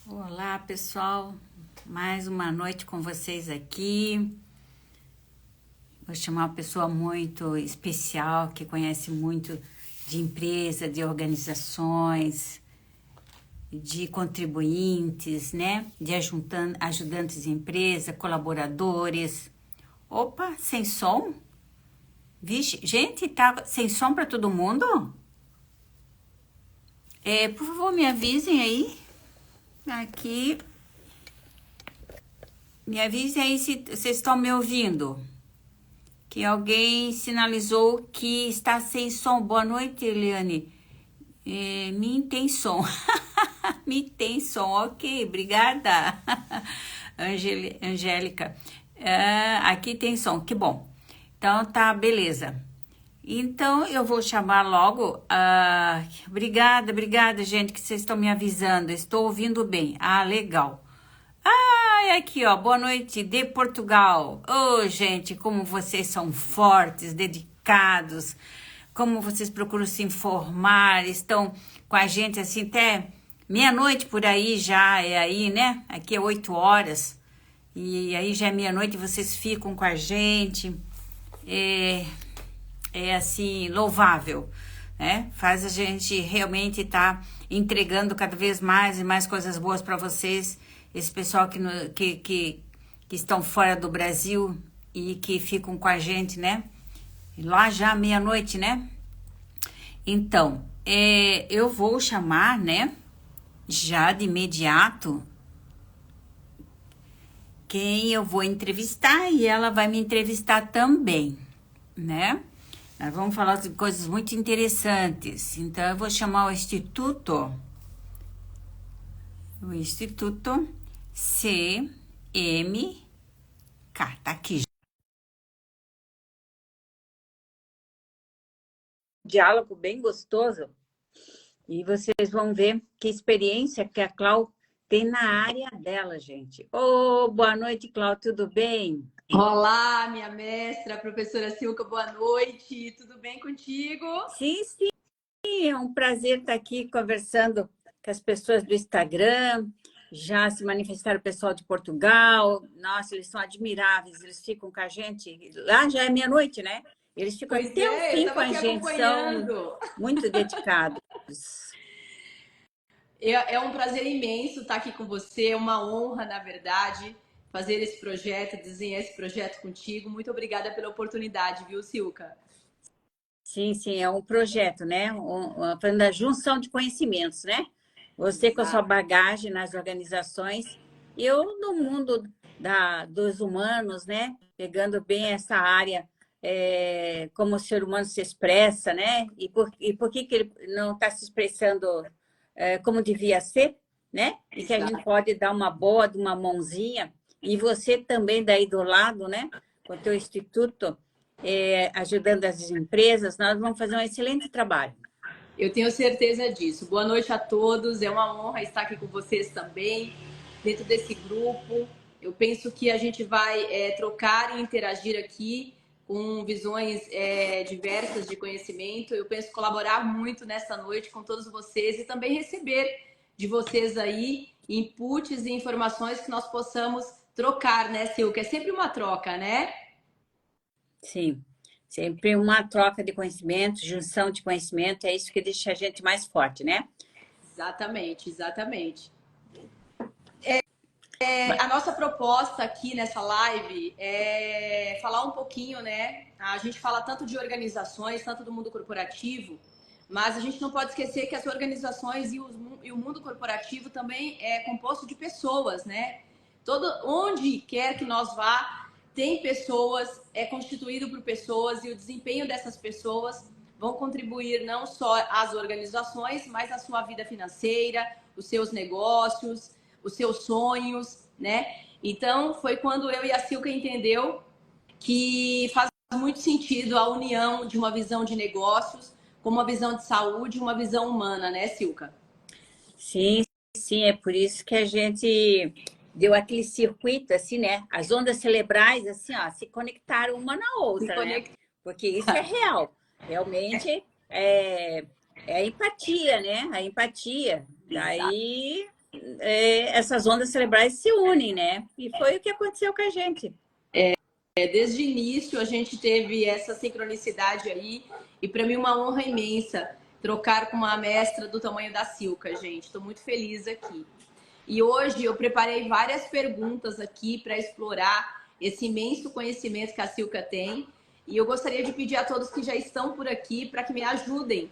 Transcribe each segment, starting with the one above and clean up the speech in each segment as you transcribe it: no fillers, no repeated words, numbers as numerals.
Olá, pessoal. Mais uma noite com vocês aqui. Vou chamar uma pessoa muito especial que conhece muito de empresa, de organizações, de contribuintes, né? De ajudantes de empresa, colaboradores. Opa, sem som? Vixe, gente, tá sem som para todo mundo? Por favor, me avisem aí. Aqui, me avisem aí se vocês estão me ouvindo. Que alguém sinalizou que está sem som. Boa noite, Eliane. Me tem som. Me tem som, ok, obrigada. Angélica. Aqui tem som, que bom. Então tá, beleza. Então eu vou chamar logo. Obrigada, gente, que vocês estão me avisando. Estou ouvindo bem. Ah, legal. Ai, aqui, ó, boa noite de Portugal. Ô, gente, como vocês são fortes, dedicados, como vocês procuram se informar, estão com a gente assim até meia-noite por aí já, é aí, né? Aqui é 8 horas, e aí já é meia-noite e vocês ficam com a gente. É assim, louvável, né? Faz a gente realmente estar entregando cada vez mais e mais coisas boas para vocês, esse pessoal que estão fora do Brasil e que ficam com a gente, né? Lá já meia-noite, né? Então, eu vou chamar, né? Já de imediato, quem eu vou entrevistar e ela vai me entrevistar também, né? Nós vamos falar de coisas muito interessantes. Então, eu vou chamar o Instituto CMK. Tá aqui. Diálogo bem gostoso. E vocês vão ver que experiência que a Clau tem na área dela, gente. Ô, boa noite, Clau, tudo bem? Olá, minha mestra, professora Silca, boa noite. Tudo bem contigo? Sim, sim, é um prazer estar aqui conversando com as pessoas do Instagram. Já se manifestaram o pessoal de Portugal. Nossa, eles são admiráveis, eles ficam com a gente. Lá já é meia-noite, né? Eles ficam Pois até o é, eu fim com estava a aqui gente, são acompanhando. muito dedicados. É um prazer imenso estar aqui com você, é uma honra, na verdade, fazer esse projeto, desenhar esse projeto contigo. Muito obrigada pela oportunidade, viu, Silca? Sim, sim, é um projeto, né? Falando da junção de conhecimentos, né? Você com a sua Exato. bagagem nas organizações, eu no mundo dos humanos, né? Pegando bem essa área, como o ser humano se expressa, né? E por que ele não está se expressando como devia ser, né? E que a gente Exato. pode dar uma boa, de uma mãozinha. E você também daí do lado, né? Com o teu instituto, ajudando as empresas, nós vamos fazer um excelente trabalho. Eu tenho certeza disso. Boa noite a todos. É uma honra estar aqui com vocês também, dentro desse grupo. Eu penso que a gente vai trocar e interagir aqui com visões diversas de conhecimento. Eu penso colaborar muito nessa noite com todos vocês e também receber de vocês aí inputs e informações que nós possamos trocar, né, Silke? É sempre uma troca, né? Sim, sempre uma troca de conhecimento, junção de conhecimento, é isso que deixa a gente mais forte, né? Exatamente, exatamente. A nossa proposta aqui nessa live é falar um pouquinho, né? A gente fala tanto de organizações, tanto do mundo corporativo, mas a gente não pode esquecer que as organizações e o mundo corporativo também é composto de pessoas, né? Onde quer que nós vá, tem pessoas, é constituído por pessoas e o desempenho dessas pessoas vão contribuir não só às organizações, mas à sua vida financeira, os seus negócios, os seus sonhos, né? Então, foi quando eu e a Silca entendeu que faz muito sentido a união de uma visão de negócios com uma visão de saúde e uma visão humana, né, Silca? Sim, sim, é por isso que a gente deu aquele circuito, assim, né? As ondas cerebrais, assim, ó, se conectaram uma na Se outra, né? conectar. Porque isso é real. Realmente é a empatia, né? A empatia. Exato. Daí essas ondas cerebrais se unem, né? E foi o que aconteceu com a gente. Desde o início a gente teve essa sincronicidade aí e para mim uma honra imensa trocar com uma mestra do tamanho da Silka, gente. Estou muito feliz aqui. E hoje eu preparei várias perguntas aqui para explorar esse imenso conhecimento que a Silka tem. E eu gostaria de pedir a todos que já estão por aqui para que me ajudem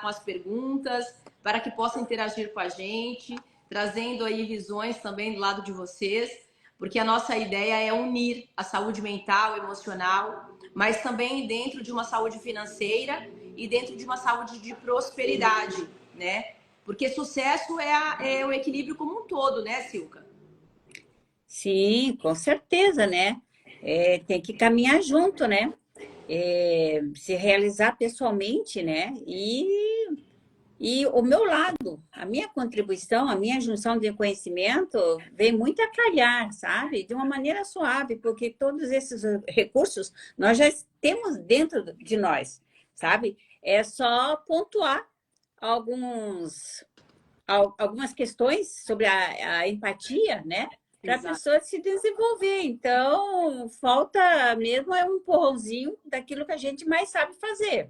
com as perguntas, para que possam interagir com a gente, trazendo aí visões também do lado de vocês, porque a nossa ideia é unir a saúde mental, emocional, mas também dentro de uma saúde financeira e dentro de uma saúde de prosperidade, né? Porque sucesso é o equilíbrio como um todo, né, Silka? Sim, com certeza, né? Tem que caminhar junto, né? Se realizar pessoalmente, né? E o meu lado, a minha contribuição, a minha junção de conhecimento vem muito a calhar, sabe? De uma maneira suave, porque todos esses recursos nós já temos dentro de nós, sabe? É só pontuar algumas questões sobre a empatia, né? Para a pessoa se desenvolver. Então, falta mesmo um empurrãozinho daquilo que a gente mais sabe fazer.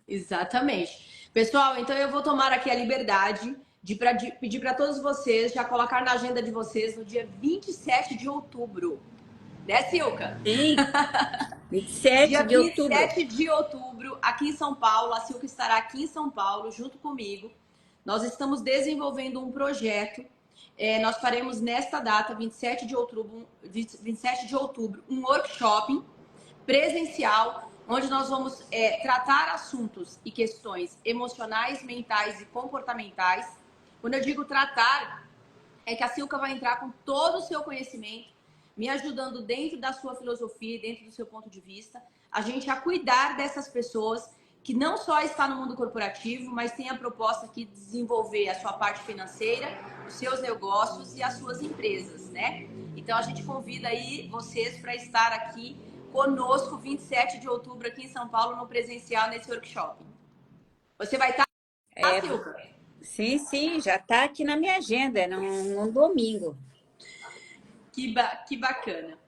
Exatamente. Pessoal, então eu vou tomar aqui a liberdade de pedir para todos vocês já colocar na agenda de vocês no dia 27 de outubro. Né, Silka? Sim, 27 dia de outubro. 27 de outubro, aqui em São Paulo. A Silka estará aqui em São Paulo, junto comigo. Nós estamos desenvolvendo um projeto. Nós faremos nesta data, 27 de outubro, um workshop presencial, onde nós vamos tratar assuntos e questões emocionais, mentais e comportamentais. Quando eu digo tratar, é que a Silka vai entrar com todo o seu conhecimento, me ajudando dentro da sua filosofia, dentro do seu ponto de vista, a gente a cuidar dessas pessoas que não só está no mundo corporativo, mas tem a proposta aqui de desenvolver a sua parte financeira, os seus negócios e as suas empresas, né? Então a gente convida aí vocês para estar aqui conosco 27 de outubro aqui em São Paulo no presencial nesse workshop. Você vai estar, Silka? Sim, já está aqui na minha agenda, num domingo. Que bacana.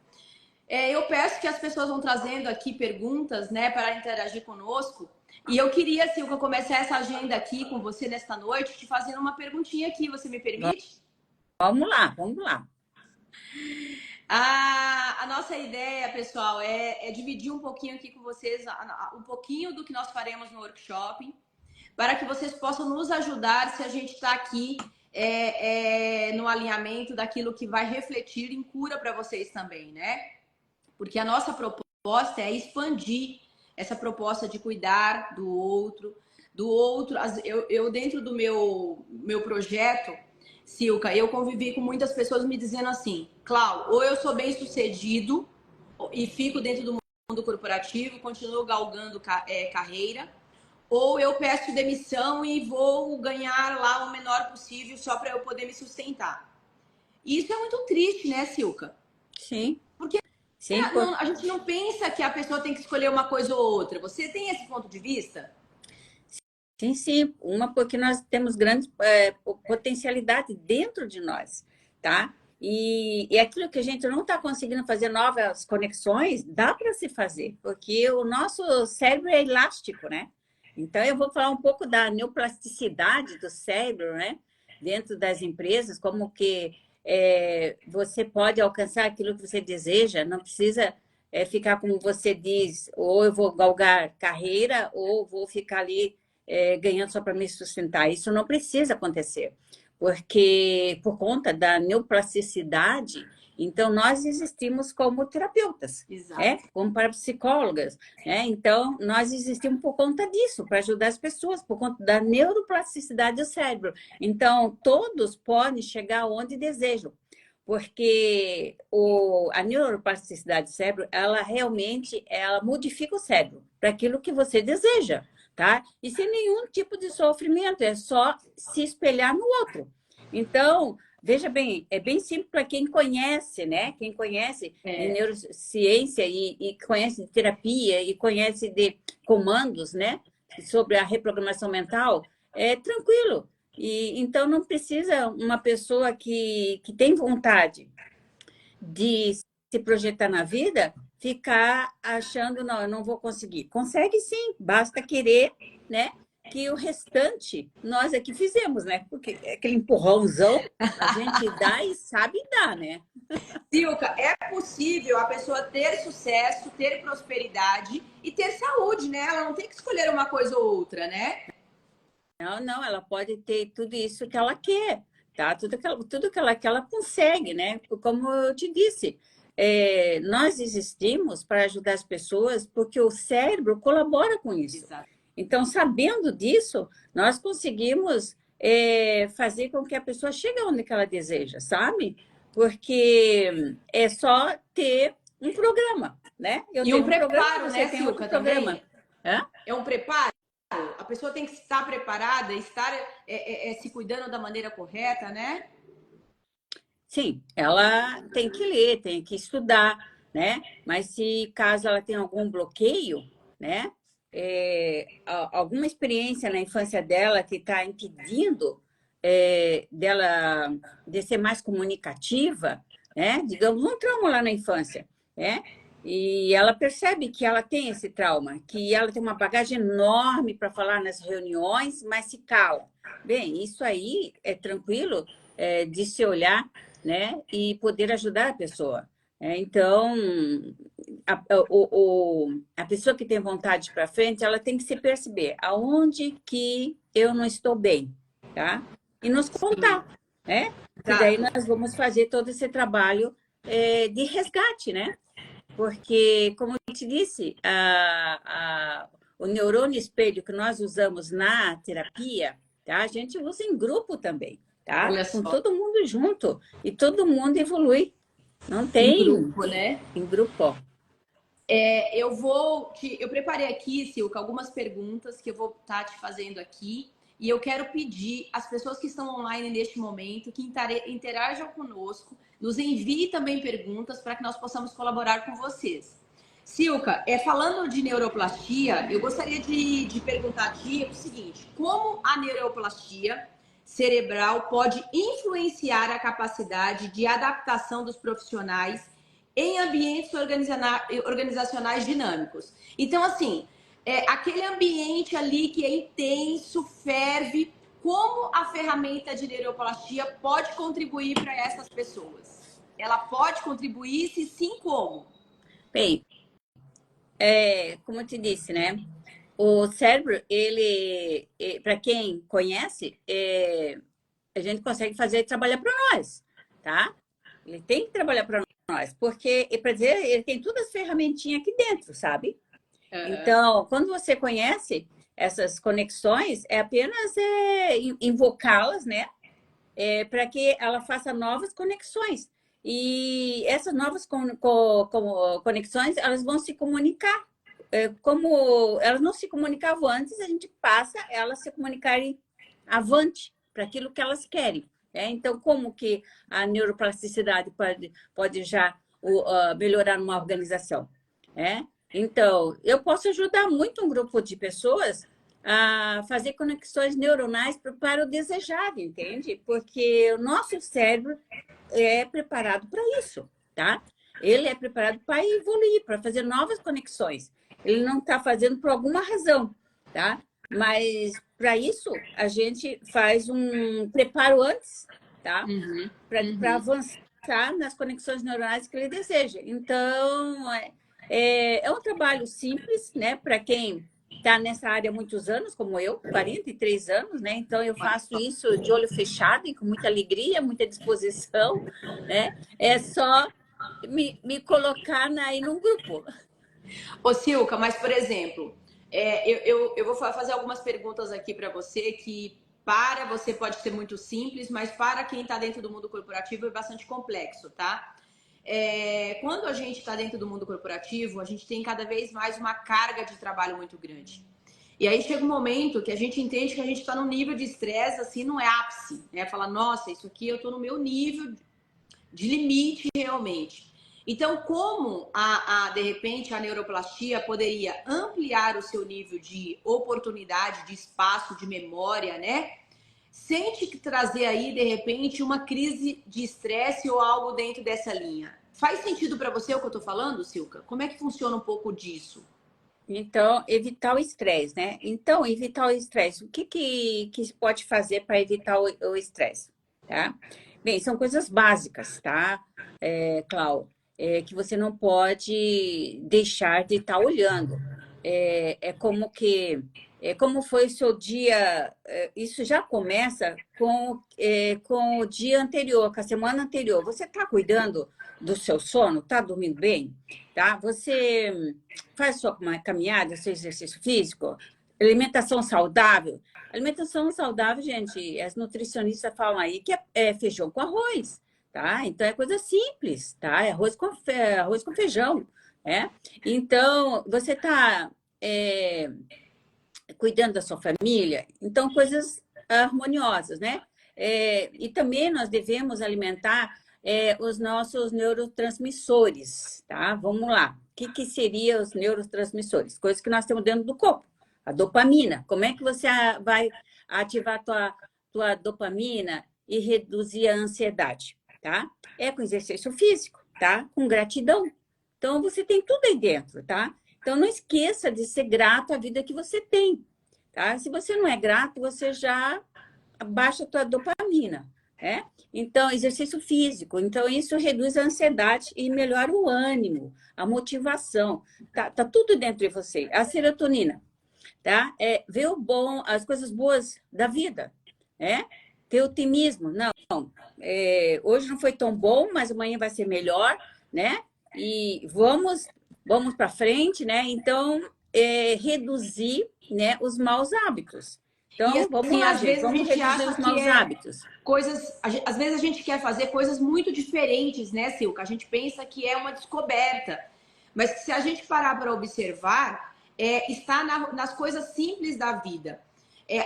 Eu peço que as pessoas vão trazendo aqui perguntas, né, para interagir conosco. E eu queria, Silka, começar essa agenda aqui com você nesta noite, te fazendo uma perguntinha aqui. Você me permite? Vamos lá. A nossa ideia, pessoal, é dividir um pouquinho aqui com vocês, um pouquinho do que nós faremos no workshop, para que vocês possam nos ajudar se a gente está aqui no alinhamento daquilo que vai refletir em cura para vocês também, né? Porque a nossa proposta é expandir essa proposta de cuidar do outro. Eu dentro do meu projeto, Silka, eu convivi com muitas pessoas me dizendo assim, Clau, ou eu sou bem sucedido e fico dentro do mundo corporativo, continuo galgando carreira, ou eu peço demissão e vou ganhar lá o menor possível só para eu poder me sustentar. Isso é muito triste, né, Silka? Sim. Porque a gente não pensa que a pessoa tem que escolher uma coisa ou outra. Você tem esse ponto de vista? Sim. Porque nós temos grande potencialidade dentro de nós, tá? E aquilo que a gente não está conseguindo fazer novas conexões, dá para se fazer, porque o nosso cérebro é elástico, né? Então, eu vou falar um pouco da neuroplasticidade do cérebro, né? Dentro das empresas, como que você pode alcançar aquilo que você deseja, não precisa ficar como você diz, ou eu vou galgar carreira, ou vou ficar ali ganhando só para me sustentar. Isso não precisa acontecer, porque por conta da neuroplasticidade, então nós existimos como terapeutas, como parapsicólogas, então nós existimos por conta disso, para ajudar as pessoas, por conta da neuroplasticidade do cérebro. Então todos podem chegar onde desejam, porque a neuroplasticidade do cérebro, ela realmente modifica o cérebro para aquilo que você deseja. Tá? E sem nenhum tipo de sofrimento, é só se espelhar no outro. Então, veja bem, é bem simples para quem conhece, né? Quem conhece de neurociência e conhece de terapia e conhece de comandos, né? Sobre a reprogramação mental, é tranquilo. E então não precisa uma pessoa que tem vontade de se projetar na vida ficar achando, não, eu não vou conseguir. Consegue sim, basta querer, né? Que o restante nós é que fizemos, né? Porque aquele empurrãozão a gente dá e sabe dar, né? Silka, é possível a pessoa ter sucesso, ter prosperidade e ter saúde, né? Ela não tem que escolher uma coisa ou outra, né? Não, não, ela pode ter tudo isso que ela quer, tá? Tudo que ela consegue, né? Como eu te disse, nós existimos para ajudar as pessoas porque o cérebro colabora com isso. Exato. Então, sabendo disso, nós conseguimos fazer com que a pessoa chegue onde que ela deseja, sabe? Porque é só ter um programa, né? Eu E um tenho um programa, preparo, você né, tem outro Silka, programa. também? Hã? É um preparo. A pessoa tem que estar preparada, estar se cuidando da maneira correta, né? Sim, ela tem que ler, tem que estudar, né? Mas se caso ela tenha algum bloqueio, né? Alguma experiência na infância dela que está impedindo dela de ser mais comunicativa, né? Digamos, um trauma lá na infância, né? E ela percebe que ela tem esse trauma, que ela tem uma bagagem enorme para falar nas reuniões, mas se cala. Bem, isso aí é tranquilo de se olhar, né? E poder ajudar a pessoa. Então, a pessoa que tem vontade de ir para frente, ela tem que se perceber aonde que eu não estou bem, tá? E nos Sim, contar, né? Que daí exato. nós vamos fazer todo esse trabalho de resgate, né? Porque, como eu te disse, o neurônio espelho que nós usamos na terapia, tá? A gente usa em grupo também, tá? Olha Com só, todo mundo junto. E todo mundo evolui. Não em tem grupo, né? em grupo. Eu preparei aqui, Silka, algumas perguntas que eu vou estar te fazendo aqui. E eu quero pedir às pessoas que estão online neste momento que interajam conosco, nos enviem também perguntas para que nós possamos colaborar com vocês. Silka, falando de neuroplastia, eu gostaria de perguntar a ti o seguinte: como a neuroplastia cerebral pode influenciar a capacidade de adaptação dos profissionais em ambientes organizacionais dinâmicos? Então, assim, aquele ambiente ali que é intenso, ferve, como a ferramenta de neuroplastia pode contribuir para essas pessoas? Ela pode contribuir, se sim, como? Bem, como eu te disse, né? O cérebro, ele, para quem conhece, a gente consegue fazer ele trabalhar para nós, tá? Ele tem que trabalhar para nós, porque, para dizer, ele tem todas as ferramentinhas aqui dentro, sabe? Uhum. Então, quando você conhece essas conexões, é apenas invocá-las, né? Para que ela faça novas conexões. E essas novas conexões, elas vão se comunicar. Como elas não se comunicavam antes, a gente passa elas se comunicarem avante para aquilo que elas querem. Então, como que a neuroplasticidade pode já melhorar numa organização? Então, eu posso ajudar muito um grupo de pessoas a fazer conexões neuronais para o desejado, entende? Porque o nosso cérebro é preparado para isso, tá? Ele é preparado para evoluir, para fazer novas conexões. Ele não está fazendo por alguma razão, tá? Mas para isso a gente faz um preparo antes, tá? Uhum, Para uhum. avançar nas conexões neurais que ele deseja. Então, é um trabalho simples, né? Para quem está nessa área há muitos anos, como eu, 43 anos, né? Então, eu faço isso de olho fechado e com muita alegria, muita disposição, né? É só me colocar aí num grupo. Ô, Silka, mas, por exemplo, eu vou fazer algumas perguntas aqui para você que para você pode ser muito simples, mas para quem está dentro do mundo corporativo é bastante complexo, tá? Quando a gente está dentro do mundo corporativo, a gente tem cada vez mais uma carga de trabalho muito grande. E aí chega um momento que a gente entende que a gente está num nível de estresse, assim, não é ápice, né? Fala, nossa, isso aqui eu estou no meu nível de limite realmente. Então, como de repente a neuroplastia poderia ampliar o seu nível de oportunidade, de espaço, de memória, né? sente que trazer aí, de repente, uma crise de estresse ou algo dentro dessa linha. Faz sentido para você o que eu estou falando, Silka? Como é que funciona um pouco disso? Então, evitar o estresse, né? Então, evitar o estresse. O que se pode fazer para evitar o estresse, tá? Bem, são coisas básicas, tá, Clau? Que você não pode deixar de estar olhando. Como foi o seu dia, isso já começa com o dia anterior, com a semana anterior. Você está cuidando do seu sono? Está dormindo bem? Tá? Você faz sua caminhada, seu exercício físico, alimentação saudável. Alimentação saudável, gente, as nutricionistas falam aí que é feijão com arroz, tá? Então é coisa simples, tá? É arroz com feijão, né? Então, você está cuidando da sua família, então coisas harmoniosas, né? E também nós devemos alimentar os nossos neurotransmissores, tá? Vamos lá. O que seriam os neurotransmissores? Coisas que nós temos dentro do corpo. A dopamina. Como é que você vai ativar a tua dopamina e reduzir a ansiedade, tá? É com exercício físico, tá? Com gratidão. Então, você tem tudo aí dentro, tá? Então, não esqueça de ser grato à vida que você tem, tá? Se você não é grato, você já baixa a tua dopamina, né? Então, exercício físico. Então, isso reduz a ansiedade e melhora o ânimo, a motivação. Tá tudo dentro de você. A serotonina, tá? Ver o bom, as coisas boas da vida, né? Ter otimismo. Não, hoje não foi tão bom, mas amanhã vai ser melhor, né? E vamos para frente, né? Então, reduzir, né, os maus hábitos. E Então, vamos assim, lá, às gente, vezes a vamos gente reduzir acha os que maus é hábitos. coisas. Às vezes a gente quer fazer coisas muito diferentes, né, Silka? A gente pensa que é uma descoberta. Mas se a gente parar para observar, está nas coisas simples da vida.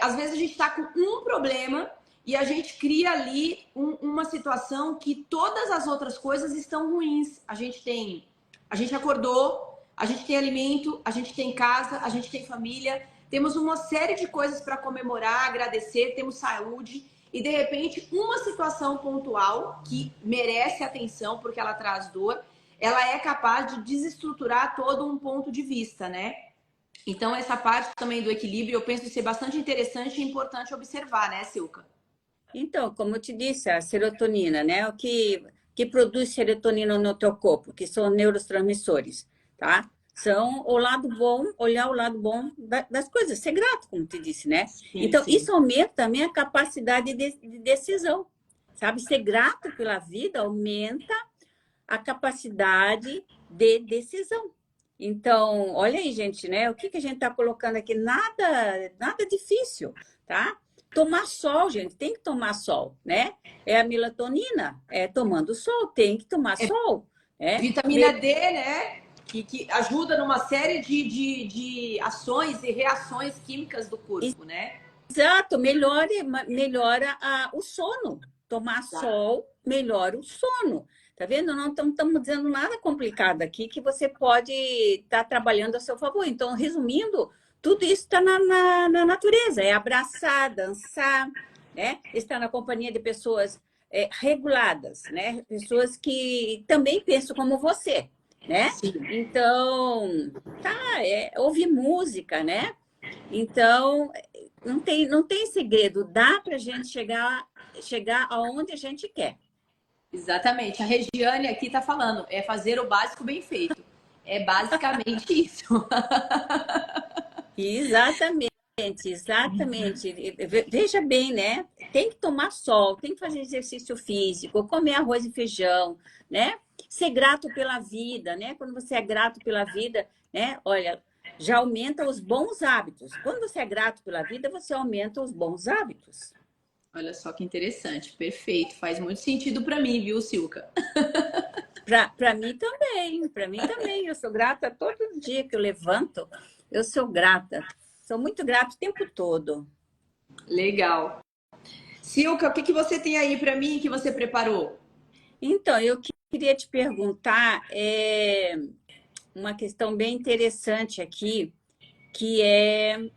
Às vezes a gente está com um problema e a gente cria ali uma situação que todas as outras coisas estão ruins. A gente acordou, a gente tem alimento, a gente tem casa, a gente tem família, temos uma série de coisas para comemorar, agradecer, temos saúde e de repente uma situação pontual que merece atenção porque ela traz dor, ela é capaz de desestruturar todo um ponto de vista, né? Então, essa parte também do equilíbrio, eu penso ser bastante interessante e importante observar, né, Silka? Então, como eu te disse, a serotonina, né? O que produz serotonina no teu corpo, que são neurotransmissores, tá? São o lado bom, olhar o lado bom das coisas, ser grato, como te disse, né? Sim, Então, sim. isso aumenta a minha capacidade de decisão, sabe? Ser grato pela vida aumenta a capacidade de decisão. Então, olha aí, gente, né? O que a gente está colocando aqui? Nada difícil, tá? Tomar sol, gente, tem que tomar sol, né? É a melatonina, tomando sol, tem que tomar sol, né? Vitamina D, né? Que ajuda numa série de ações e reações químicas do corpo, né? Exato, melhora o sono. Tomar sol melhora o sono. Tá vendo? Não estamos dizendo nada complicado aqui que você pode estar trabalhando a seu favor. Então, resumindo, tudo isso está na natureza. É abraçar, dançar, né? Estar na companhia de pessoas reguladas, né? Pessoas que também pensam como você, né? Sim. Então, ouvir música, né? Então, não tem segredo, dá para a gente chegar aonde a gente quer. Exatamente. A Regiane aqui está falando, é fazer o básico bem feito. É basicamente isso. Exatamente, exatamente. Veja bem, né? Tem que tomar sol, tem que fazer exercício físico, comer arroz e feijão, né? Ser grato pela vida, né? Quando você é grato pela vida, né? Olha, já aumenta os bons hábitos. Quando você é grato pela vida, você aumenta os bons hábitos. Olha só que interessante, perfeito. Faz muito sentido para mim, viu, Silka? Para mim também, para mim também. Eu sou grata todo dia que eu levanto, eu sou grata. Sou muito grata o tempo todo. Legal. Silka, o que que você tem aí para mim que você preparou? Então, eu queria te perguntar uma questão bem interessante aqui, que é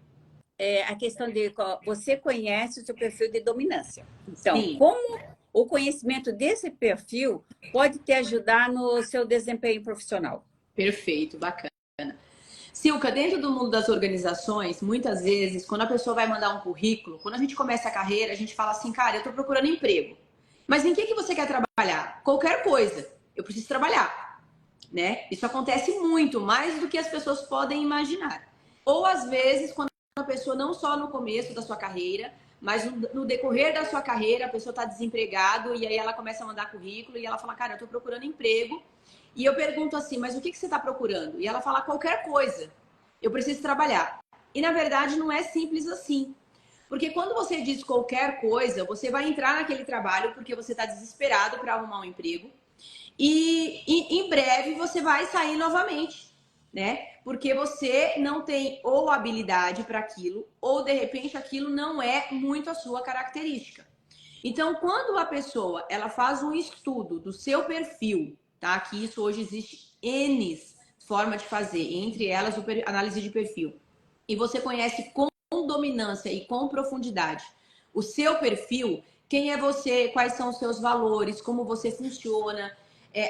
a questão de você conhece o seu perfil de dominância. Então, Sim, como o conhecimento desse perfil pode te ajudar no seu desempenho profissional? perfeito, bacana. Silka, dentro do mundo das organizações, muitas vezes, quando a pessoa vai mandar um currículo, quando a gente começa a carreira, a gente fala assim, cara, eu estou procurando emprego. Mas em que você quer trabalhar? Qualquer coisa. Eu preciso trabalhar, né? Isso acontece muito, mais do que as pessoas podem imaginar. Ou às vezes, quando a pessoa não só no começo da sua carreira, mas no decorrer da sua carreira, a pessoa está desempregado e aí ela começa a mandar currículo e ela fala, cara, eu estou procurando emprego. E eu pergunto assim, mas o que você está procurando? E ela fala qualquer coisa. Eu preciso trabalhar. E na verdade não é simples assim. Porque quando você diz qualquer coisa, você vai entrar naquele trabalho porque você está desesperado para arrumar um emprego. E em breve você vai sair novamente, né? Porque você não tem ou habilidade para aquilo, ou de repente aquilo não é muito a sua característica. Então, quando a pessoa ela faz um estudo do seu perfil, tá? Que isso hoje existe N forma de fazer, entre elas o análise de perfil. E você conhece com dominância e com profundidade o seu perfil, quem é você, quais são os seus valores, como você funciona,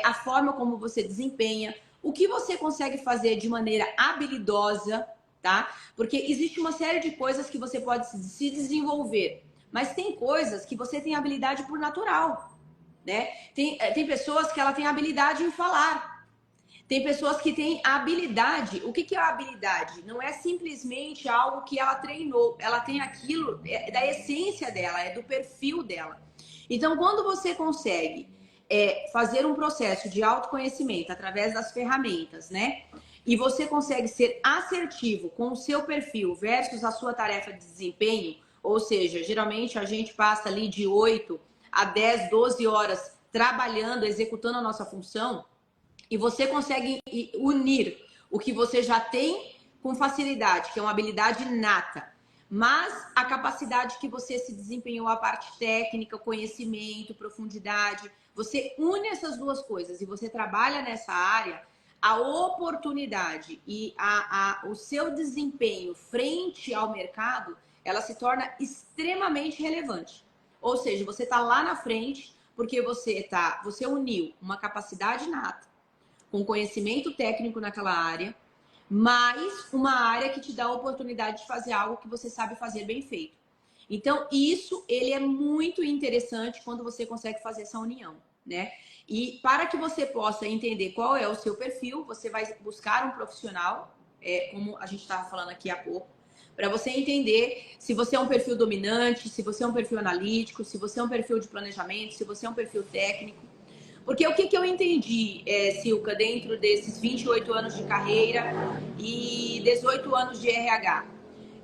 a forma como você desempenha, o que você consegue fazer de maneira habilidosa, tá? Porque existe uma série de coisas que você pode se desenvolver, mas tem coisas que você tem habilidade por natural, né? Tem pessoas que ela tem habilidade em falar. Tem pessoas que têm habilidade. O que é a habilidade? Não é simplesmente algo que ela treinou. Ela tem aquilo da essência dela, é do perfil dela. Então, quando você consegue fazer um processo de autoconhecimento através das ferramentas, né? E você consegue ser assertivo com o seu perfil versus a sua tarefa de desempenho, ou seja, geralmente a gente passa ali de 8 a 10, 12 horas trabalhando, executando a nossa função, e você consegue unir o que você já tem com facilidade, que é uma habilidade nata, mas a capacidade que você se desempenhou, a parte técnica, conhecimento, profundidade, você une essas duas coisas e você trabalha nessa área, a oportunidade e o seu desempenho frente ao mercado, ela se torna extremamente relevante. Ou seja, você está lá na frente porque você uniu uma capacidade nata com conhecimento técnico naquela área, mas uma área que te dá a oportunidade de fazer algo que você sabe fazer bem feito. Então, isso ele é muito interessante quando você consegue fazer essa união, né? E para que você possa entender qual é o seu perfil, você vai buscar um profissional, como a gente estava falando aqui há pouco, para você entender se você é um perfil dominante, se você é um perfil analítico, se você é um perfil de planejamento, se você é um perfil técnico. Porque o que eu entendi, Silka, dentro desses 28 anos de carreira e 18 anos de RH,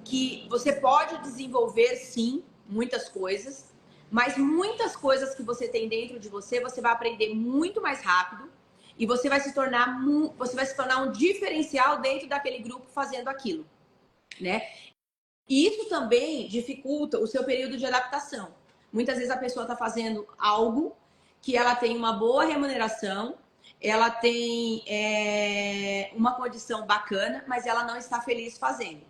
que você pode desenvolver, sim, muitas coisas, mas muitas coisas que você tem dentro de você, você vai aprender muito mais rápido e você vai se tornar um diferencial dentro daquele grupo fazendo aquilo, né? E isso também dificulta o seu período de adaptação. Muitas vezes a pessoa está fazendo algo que ela tem uma boa remuneração, ela tem uma condição bacana, mas ela não está feliz fazendo.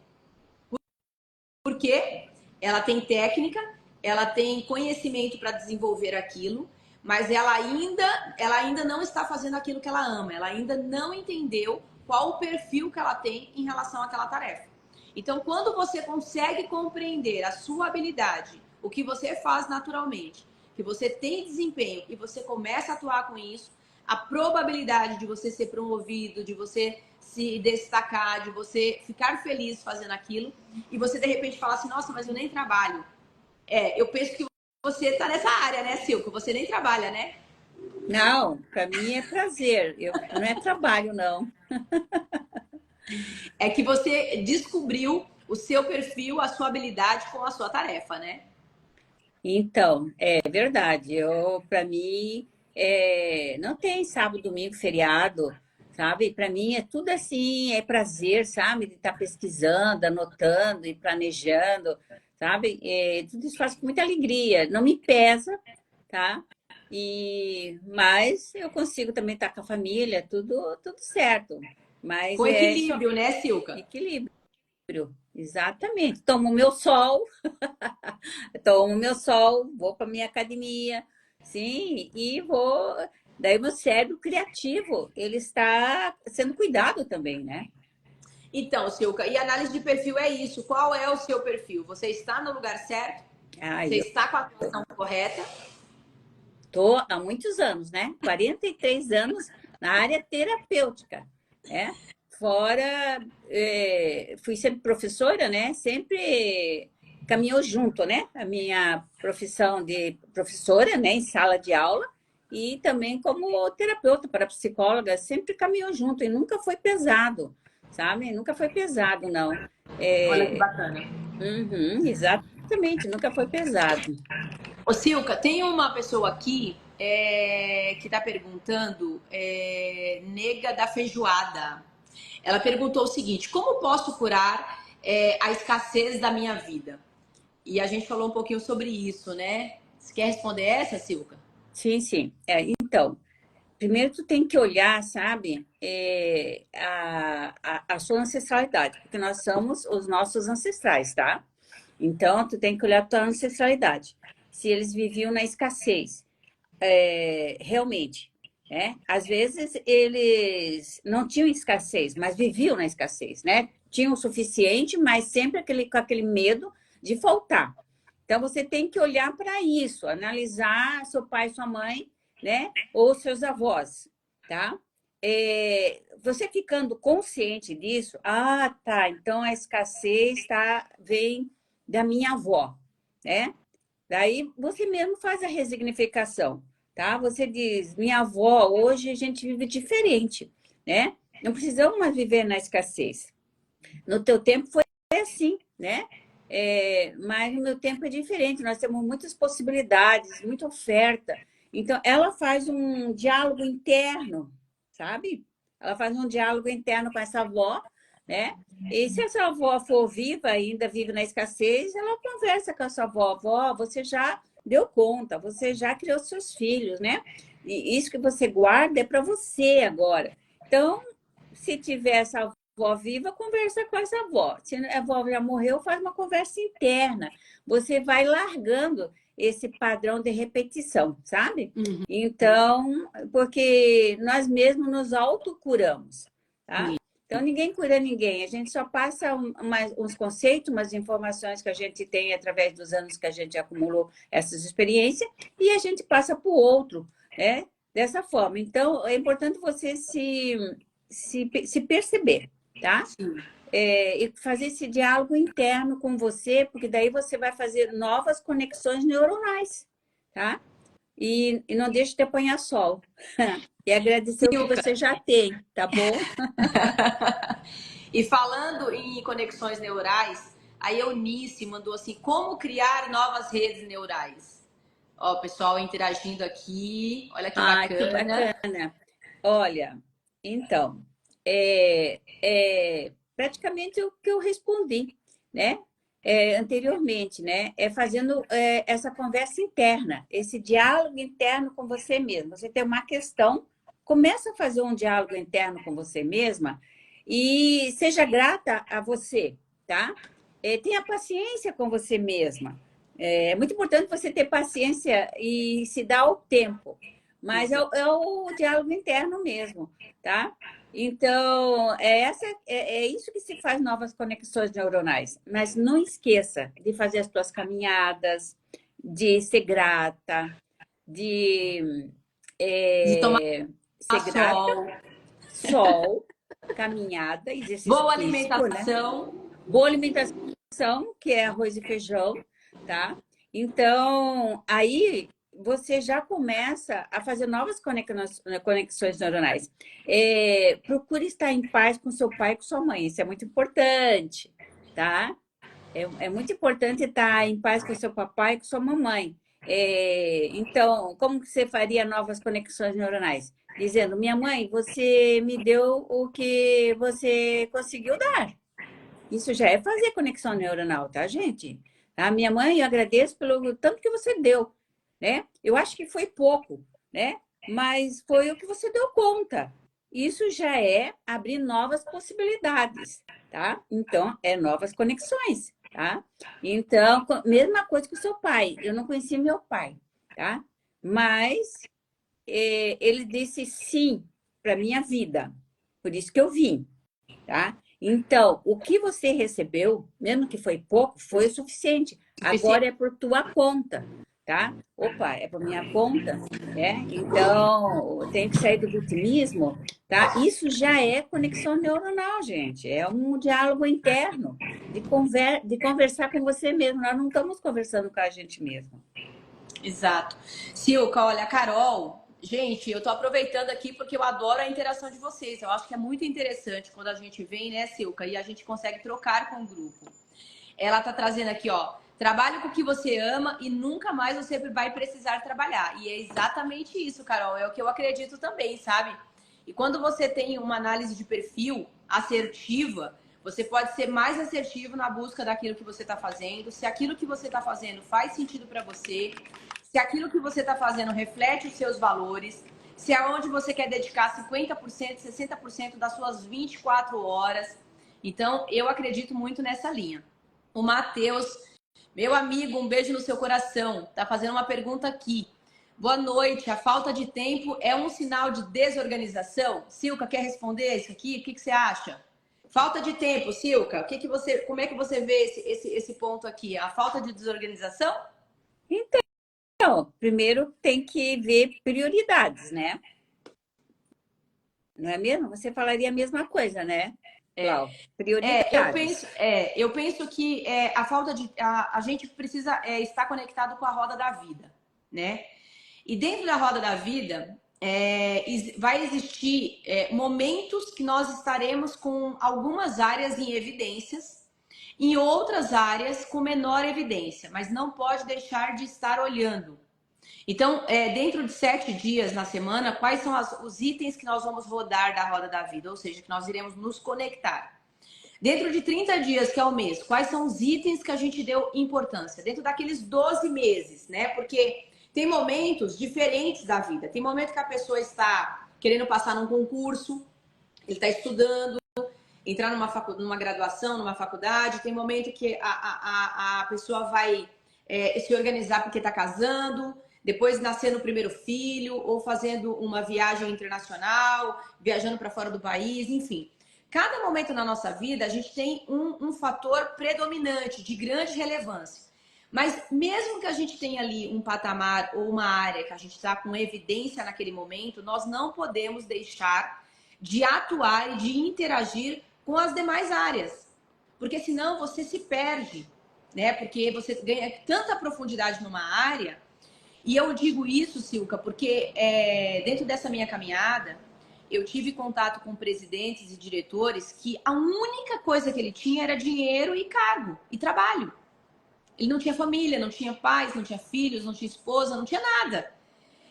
Por quê? Ela tem técnica, ela tem conhecimento para desenvolver aquilo, mas ela ainda não está fazendo aquilo que ela ama, ela ainda não entendeu qual o perfil que ela tem em relação àquela tarefa. Então, quando você consegue compreender a sua habilidade, o que você faz naturalmente, que você tem desempenho e você começa a atuar com isso, a probabilidade de você ser promovido, de você se destacar, de você ficar feliz fazendo aquilo, e você de repente falar assim, nossa, mas eu nem trabalho. Eu penso que você tá nessa área, né, Silco? Você nem trabalha, né? Não, para mim é prazer. Não é trabalho, não. É que você descobriu o seu perfil, a sua habilidade com a sua tarefa, né? Então, é verdade. Para mim, não tem sábado, domingo, feriado, sabe? Para mim é tudo assim, é prazer, sabe? De estar pesquisando, anotando e planejando, sabe? Tudo isso faz com muita alegria. Não me pesa, tá? Mas eu consigo também estar com a família, tudo certo. Mas Com é só equilíbrio, né, Silka? equilíbrio, exatamente. Tomo meu sol, tomo meu sol, vou para minha academia, sim, e vou. Daí o meu cérebro criativo, ele está sendo cuidado também, né? Então, Silka, e análise de perfil é isso. Qual é o seu perfil? Você está no lugar certo? Ah, Você eu está com a atuação correta? tô há muitos anos, né? 43 anos na área terapêutica, né? Fora, fui sempre professora, né? Sempre caminhou junto, né? A minha profissão de professora, né? Em sala de aula e também como terapeuta para psicóloga, sempre caminhou junto e nunca foi pesado, sabe? Nunca foi pesado, não. Olha que É, bacana. uhum, exatamente, nunca foi pesado. Ô, Silka, tem uma pessoa aqui que está perguntando, nega da feijoada. Ela perguntou o seguinte: como posso curar a escassez da minha vida? E a gente falou um pouquinho sobre isso, né? Você quer responder essa, Silka? Sim, sim. Então, primeiro, tu tem que olhar, sabe, a sua ancestralidade, porque nós somos os nossos ancestrais, tá? Então, tu tem que olhar a tua ancestralidade. Se eles viviam na escassez, realmente, né? Às vezes, eles não tinham escassez, mas viviam na escassez, né? Tinham o suficiente, mas sempre com aquele medo de faltar. Então, você tem que olhar para isso, analisar seu pai e sua mãe, né? Ou seus avós, tá? Você ficando consciente disso, tá, então a escassez vem da minha avó, né? Daí você mesmo faz a resignificação, tá? Você diz, minha avó, hoje a gente vive diferente, né? Não precisamos mais viver na escassez. No teu tempo foi assim, né? Mas no meu tempo é diferente, nós temos muitas possibilidades, muita oferta. Então, ela faz um diálogo interno, sabe? Ela faz um diálogo interno com essa avó, né? E se essa avó for viva, ainda vive na escassez, ela conversa com a sua avó. Avó, você já deu conta, você já criou seus filhos, né? E isso que você guarda é para você agora. Então, se tiver essa avó viva, conversa com essa avó. Se a avó já morreu, faz uma conversa interna. Você vai largando esse padrão de repetição, sabe? Uhum. Então, porque nós mesmos nos autocuramos, tá? Então, ninguém cura ninguém. A gente só passa uns conceitos, umas informações que a gente tem através dos anos que a gente acumulou essas experiências e a gente passa para o outro, né? Dessa forma. Então, é importante você se perceber, tá? Sim. E fazer esse diálogo interno com você, porque daí você vai fazer novas conexões neuronais, tá? E não deixe de apanhar sol. E agradecer o que Silka. você já tem, tá bom? E falando em conexões neurais, a Eunice mandou assim: como criar novas redes neurais? Ó, o pessoal interagindo aqui, olha que Ah, que bacana. bacana. Olha, então, praticamente o que eu respondi, né? Anteriormente, né? Fazendo essa conversa interna, esse diálogo interno com você mesmo. Você tem uma questão, começa a fazer um diálogo interno com você mesma e seja grata a você, tá? Tenha paciência com você mesma. É muito importante você ter paciência e se dar o tempo, mas é o diálogo interno mesmo, tá? Então, é isso que se faz novas conexões neuronais. Mas não esqueça de fazer as suas caminhadas, de ser grata, de De tomar ser grata, sol, sol, caminhada, exercício boa físico, né? alimentação. Boa alimentação, que é arroz e feijão, tá? Então, aí você já começa a fazer novas conexões neuronais. Procure estar em paz com seu pai e com sua mãe, isso é muito importante, tá? É muito importante estar em paz com seu papai e com sua mamãe. Então, como que você faria novas conexões neuronais? Dizendo, minha mãe, você me deu o que você conseguiu dar. Isso já é fazer conexão neuronal, tá, gente? A minha mãe, eu agradeço pelo tanto que você deu, né? Eu acho que foi pouco, né? Mas foi o que você deu conta. Isso já é abrir novas possibilidades, tá? Então, é novas conexões, tá? Então, mesma coisa que o seu pai. Eu não conhecia meu pai, tá? Mas ele disse sim para minha vida. Por isso que eu vim, tá? Então, o que você recebeu, mesmo que foi pouco, foi o suficiente. Agora é por tua conta, tá? Opa, é por minha conta, né? Então, tem que sair do vitimismo, tá? Isso já é conexão neuronal, gente. É um diálogo interno de conversar com você mesmo. Nós não estamos conversando com a gente mesmo. Exato. Silca, olha, Carol, gente, eu tô aproveitando aqui porque eu adoro a interação de vocês. Eu acho que é muito interessante quando a gente vem, né, Silca, e a gente consegue trocar com o grupo. Ela tá trazendo aqui, ó, trabalhe com o que você ama e nunca mais você vai precisar trabalhar. E é exatamente isso, Carol, é o que eu acredito também, sabe? E quando você tem uma análise de perfil assertiva, você pode ser mais assertivo na busca daquilo que você está fazendo, se aquilo que você está fazendo faz sentido para você, se aquilo que você está fazendo reflete os seus valores, se é onde você quer dedicar 50%, 60% das suas 24 horas. Então, eu acredito muito nessa linha. O Matheus, meu amigo, um beijo no seu coração, tá fazendo uma pergunta aqui. Boa noite. A falta de tempo é um sinal de desorganização? Silca, quer responder isso aqui? O que você acha? Falta de tempo, Silca. Como é que você vê esse ponto aqui? A falta de desorganização? Então, primeiro tem que ver prioridades, né? Não é mesmo? Você falaria a mesma coisa, né, Clau? Prioridades. Eu penso que a falta de. A gente precisa estar conectado com a roda da vida, né? E dentro da roda da vida, vai existir momentos que nós estaremos com algumas áreas em evidências, em outras áreas com menor evidência, mas não pode deixar de estar olhando. Então, dentro de 7 dias na semana, quais são os itens que nós vamos rodar da roda da vida? Ou seja, que nós iremos nos conectar. Dentro de 30 dias, que é o mês, quais são os itens que a gente deu importância? Dentro daqueles 12 meses, né? Porque tem momentos diferentes da vida. Tem momento que a pessoa está querendo passar num concurso, ele está estudando, entrar numa graduação, numa faculdade. Tem momento que a pessoa vai se organizar porque está casando, depois nascendo o primeiro filho, ou fazendo uma viagem internacional, viajando para fora do país, enfim. Cada momento na nossa vida, a gente tem um fator predominante, de grande relevância. Mas mesmo que a gente tenha ali um patamar ou uma área que a gente está com evidência naquele momento, nós não podemos deixar de atuar e de interagir com as demais áreas. Porque senão você se perde, né? Porque você ganha tanta profundidade numa área. E eu digo isso, Silca, porque dentro dessa minha caminhada, eu tive contato com presidentes e diretores que a única coisa que ele tinha era dinheiro e cargo e trabalho. Ele não tinha família, não tinha pais, não tinha filhos, não tinha esposa, não tinha nada.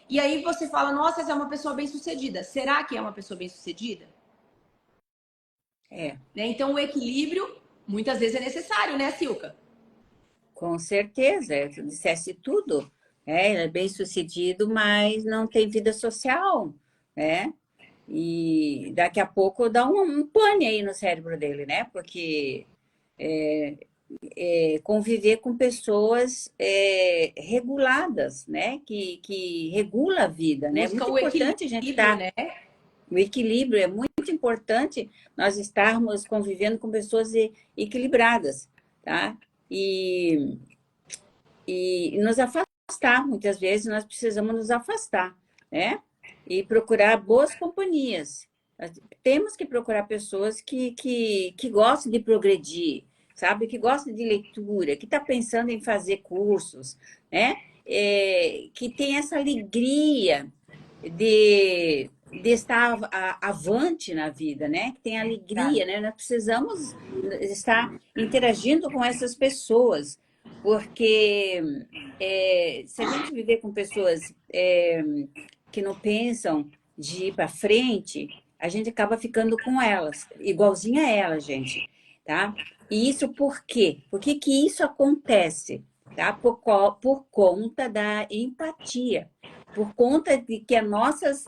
E aí você fala, nossa, essa é uma pessoa bem-sucedida. Será que é uma pessoa bem-sucedida? Né? Então, o equilíbrio, muitas vezes, é necessário, né, Silca? Com certeza, tu dissesse tudo. Ele é bem sucedido, mas não tem vida social, né? E daqui a pouco dá um pane aí no cérebro dele, né? Porque conviver com pessoas reguladas, né? Que regula a vida, né? É Busca muito o importante a gente equilíbrio, estar. né? O equilíbrio é muito importante nós estarmos convivendo com pessoas equilibradas, tá? E nos afastar, muitas vezes nós precisamos nos afastar, né? E procurar boas companhias. Nós temos que procurar pessoas que gostam de progredir, sabe? Que gostam de leitura, que está pensando em fazer cursos, né? Que tem essa alegria de estar avante na vida, né? Que tem alegria, né? Nós precisamos estar interagindo com essas pessoas, porque se a gente viver com pessoas que não pensam de ir para frente, a gente acaba ficando com elas, igualzinha a elas, gente, tá? E isso por quê? Por que que isso acontece? Tá? Por conta da empatia. por conta de que as nossas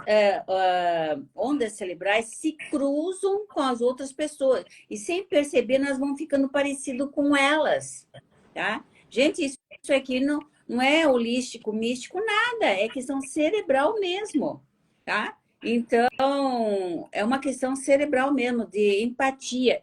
ondas cerebrais se cruzam com as outras pessoas. E sem perceber, nós vamos ficando parecido com elas, tá? Gente, isso aqui não é holístico, místico, nada. É questão cerebral mesmo, tá? Então, é uma questão cerebral mesmo, de empatia.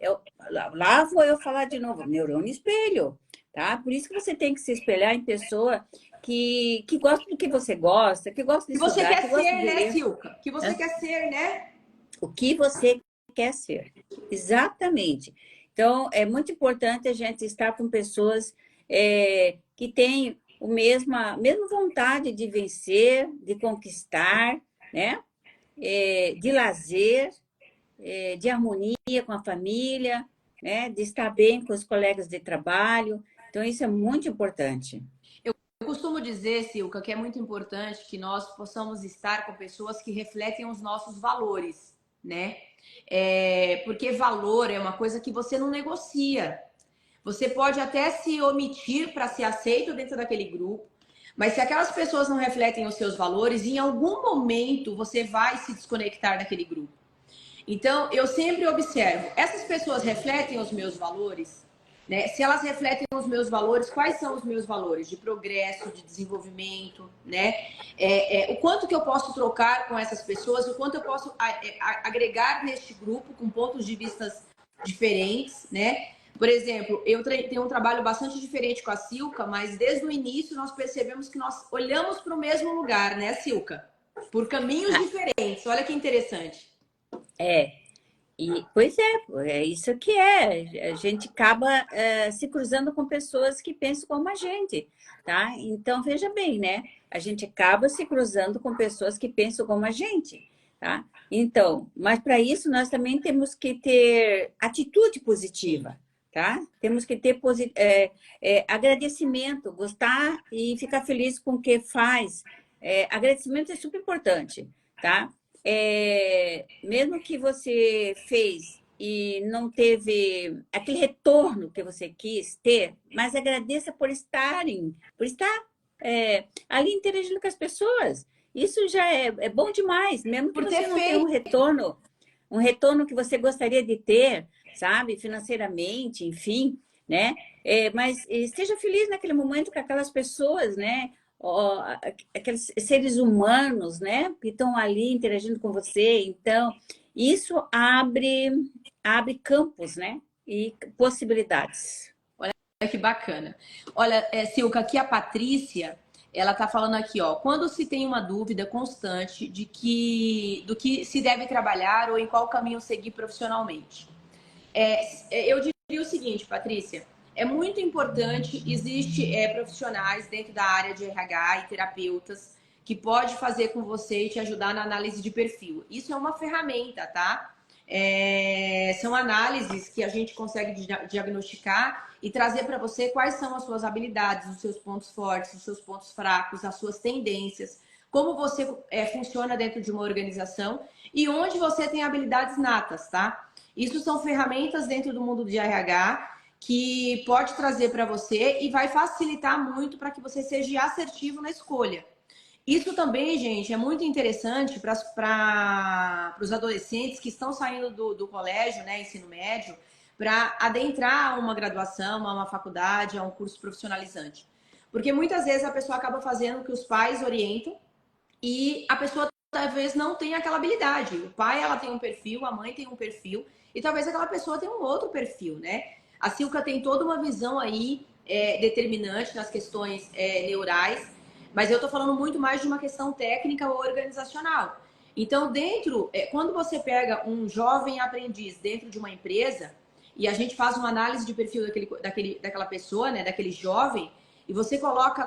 Lá vou eu falar de novo, neurônio espelho, tá? Por isso que você tem que se espelhar em pessoa que gosta do que você gosta, que gosta de Que você estudar, que quer gosta ser, de né, ler, Silka? Que você né? quer ser, né? O que você quer ser. Exatamente. Então, é muito importante a gente estar com pessoas que têm mesma vontade de vencer, de conquistar, né? De lazer, de harmonia com a família, né? De estar bem com os colegas de trabalho. Então, isso é muito importante. Eu costumo dizer, Silka, que é muito importante que nós possamos estar com pessoas que refletem os nossos valores, né? Porque valor é uma coisa que você não negocia. Você pode até se omitir para ser aceito dentro daquele grupo, mas se aquelas pessoas não refletem os seus valores, em algum momento você vai se desconectar daquele grupo. Então, eu sempre observo, essas pessoas refletem os meus valores, né? Se elas refletem os meus valores, quais são os meus valores? De progresso, de desenvolvimento, né? O quanto que eu posso trocar com essas pessoas, o quanto eu posso agregar neste grupo com pontos de vistas diferentes, né? Por exemplo, eu tenho um trabalho bastante diferente com a Silka, mas desde o início nós percebemos que nós olhamos para o mesmo lugar, né, Silka? Por caminhos diferentes. Olha que interessante. É, pois é isso que é. A gente acaba se cruzando com pessoas que pensam como a gente, tá? Então, veja bem, né? A gente acaba se cruzando com pessoas que pensam como a gente, tá? Então, mas para isso nós também temos que ter atitude positiva, tá? Temos que ter agradecimento, gostar e ficar feliz com o que faz. Agradecimento é super importante, tá? Mesmo que você fez e não teve aquele retorno que você quis ter, mas agradeça por estar ali interagindo com as pessoas. Isso já é bom demais, mesmo que Por ter você não tenha feito. um retorno que você gostaria de ter, sabe, financeiramente, enfim, né? Mas esteja feliz naquele momento com aquelas pessoas, né? Ó, aqueles seres humanos, né, que estão ali interagindo com você. Então, isso abre campos, né, e possibilidades. Olha que bacana. Olha, Silka, aqui a Patrícia, ela tá falando aqui, ó, quando se tem uma dúvida constante do que se deve trabalhar ou em qual caminho seguir profissionalmente. Eu diria o seguinte, Patrícia, é muito importante, existe profissionais dentro da área de RH e terapeutas que pode fazer com você e te ajudar na análise de perfil. Isso é uma ferramenta, tá? São análises que a gente consegue diagnosticar e trazer para você quais são as suas habilidades, os seus pontos fortes, os seus pontos fracos, as suas tendências, como você funciona dentro de uma organização e onde você tem habilidades natas, tá? Isso são ferramentas dentro do mundo de RH que pode trazer para você e vai facilitar muito para que você seja assertivo na escolha. Isso também, gente, é muito interessante para os adolescentes que estão saindo do colégio, né, ensino médio, para adentrar uma graduação, a uma faculdade, a um curso profissionalizante. Porque muitas vezes a pessoa acaba fazendo o que os pais orientam e a pessoa talvez não tenha aquela habilidade. O pai, ela tem um perfil, a mãe tem um perfil, e talvez aquela pessoa tenha um outro perfil, né? A Silka tem toda uma visão aí determinante nas questões neurais, mas eu tô falando muito mais de uma questão técnica ou organizacional. Então, quando você pega um jovem aprendiz dentro de uma empresa e a gente faz uma análise de perfil daquela pessoa, né, daquele jovem, e você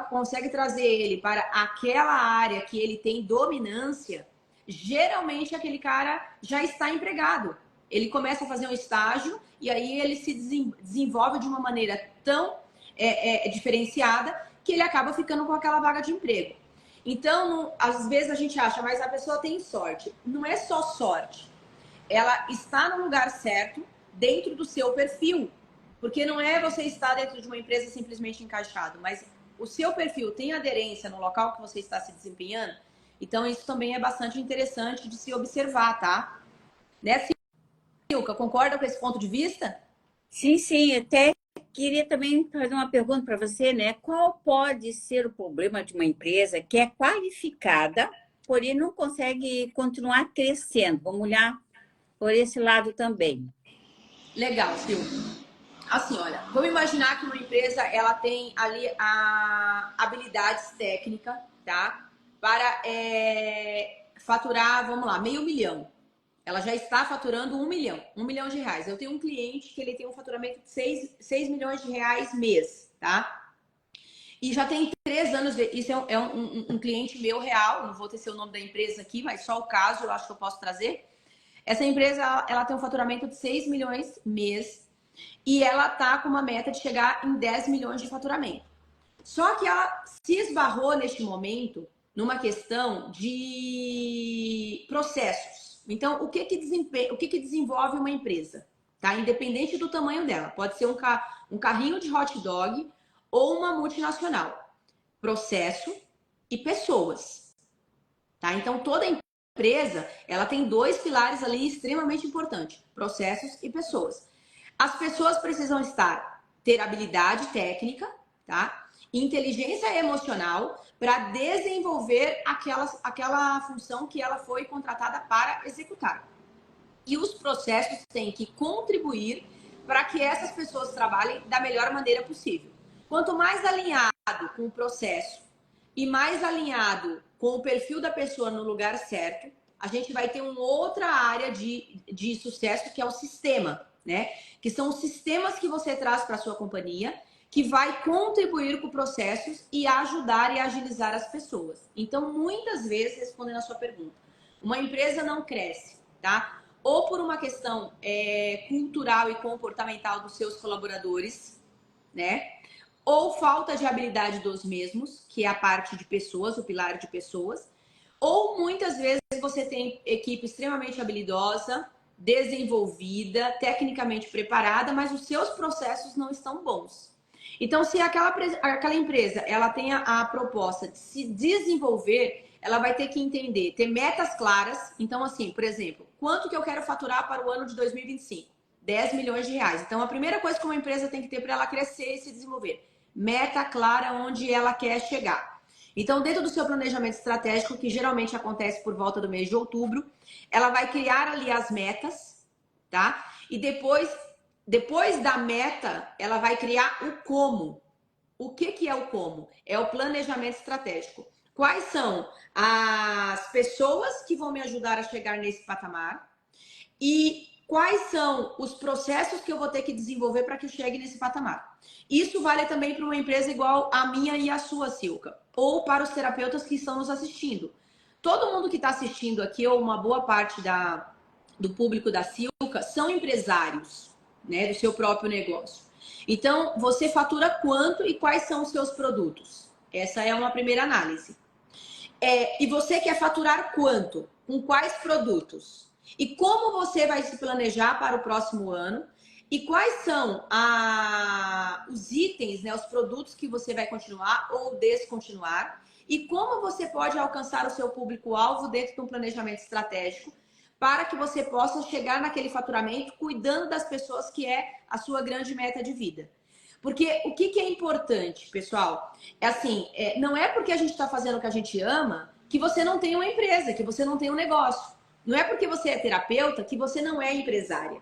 consegue trazer ele para aquela área que ele tem dominância, geralmente aquele cara já está empregado. Ele começa a fazer um estágio e aí ele se desenvolve de uma maneira tão diferenciada que ele acaba ficando com aquela vaga de emprego. Então, às vezes a gente acha, mas a pessoa tem sorte. Não é só sorte. Ela está no lugar certo, dentro do seu perfil. Porque não é você estar dentro de uma empresa simplesmente encaixado, mas o seu perfil tem aderência no local que você está se desempenhando. Então, isso também é bastante interessante de se observar, tá? Né, Silka? Concorda com esse ponto de vista? Sim, sim, até queria também fazer uma pergunta para você, né? Qual pode ser o problema de uma empresa que é qualificada, porém não consegue continuar crescendo? Vamos olhar por esse lado também. Legal, Silka. Assim, olha, vamos imaginar que uma empresa ela tem ali a habilidades técnicas, tá? Para faturar, vamos lá, meio milhão. Ela já está faturando 1 milhão, R$ 1 milhão. Eu tenho um cliente que ele tem um faturamento de 6 milhões de reais mês, tá? E já tem 3 anos, isso é um cliente meu real, não vou ter seu nome da empresa aqui, mas só o caso eu acho que eu posso trazer. Essa empresa, ela tem um faturamento de 6 milhões mês e ela tá com uma meta de chegar em 10 milhões de faturamento. Só que ela se esbarrou neste momento numa questão de processos. Então, o que desenvolve uma empresa? Tá? Independente do tamanho dela. Pode ser um carrinho de hot dog ou uma multinacional. Processo e pessoas. Tá? Então, toda empresa ela tem dois pilares ali extremamente importantes: processos e pessoas. As pessoas precisam ter habilidade técnica, tá? Inteligência emocional para desenvolver aquela função que ela foi contratada para executar. E os processos têm que contribuir para que essas pessoas trabalhem da melhor maneira possível. Quanto mais alinhado com o processo e mais alinhado com o perfil da pessoa no lugar certo, a gente vai ter uma outra área de sucesso, que é o sistema, né? Que são os sistemas que você traz para a sua companhia, que vai contribuir com processos e ajudar e agilizar as pessoas. Então, muitas vezes, respondendo a sua pergunta, uma empresa não cresce, tá? Ou por uma questão cultural e comportamental dos seus colaboradores, né? Ou falta de habilidade dos mesmos, que é a parte de pessoas, o pilar de pessoas. Ou muitas vezes você tem equipe extremamente habilidosa, desenvolvida, tecnicamente preparada, mas os seus processos não estão bons. Então, se aquela empresa ela tem a proposta de se desenvolver, ela vai ter que entender, ter metas claras. Então, assim, por exemplo, quanto que eu quero faturar para o ano de 2025? 10 milhões de reais. Então, a primeira coisa que uma empresa tem que ter para ela crescer e se desenvolver, meta clara onde ela quer chegar. Então, dentro do seu planejamento estratégico, que geralmente acontece por volta do mês de outubro, ela vai criar ali as metas, tá? E depois da meta, ela vai criar o como. O que é o como? É o planejamento estratégico. Quais são as pessoas que vão me ajudar a chegar nesse patamar? E quais são os processos que eu vou ter que desenvolver para que eu chegue nesse patamar? Isso vale também para uma empresa igual a minha e a sua, Silka, ou para os terapeutas que estão nos assistindo. Todo mundo que está assistindo aqui, ou uma boa parte do público da Silka, são empresários, né, do seu próprio negócio. Então, você fatura quanto e quais são os seus produtos? Essa é uma primeira análise. E você quer faturar quanto? Com quais produtos? E como você vai se planejar para o próximo ano? E quais são os itens, né, os produtos que você vai continuar ou descontinuar? E como você pode alcançar o seu público-alvo dentro de um planejamento estratégico para que você possa chegar naquele faturamento cuidando das pessoas, que é a sua grande meta de vida. Porque o que é importante, pessoal? É assim, não é porque a gente está fazendo o que a gente ama que você não tem uma empresa, que você não tem um negócio. Não é porque você é terapeuta que você não é empresária.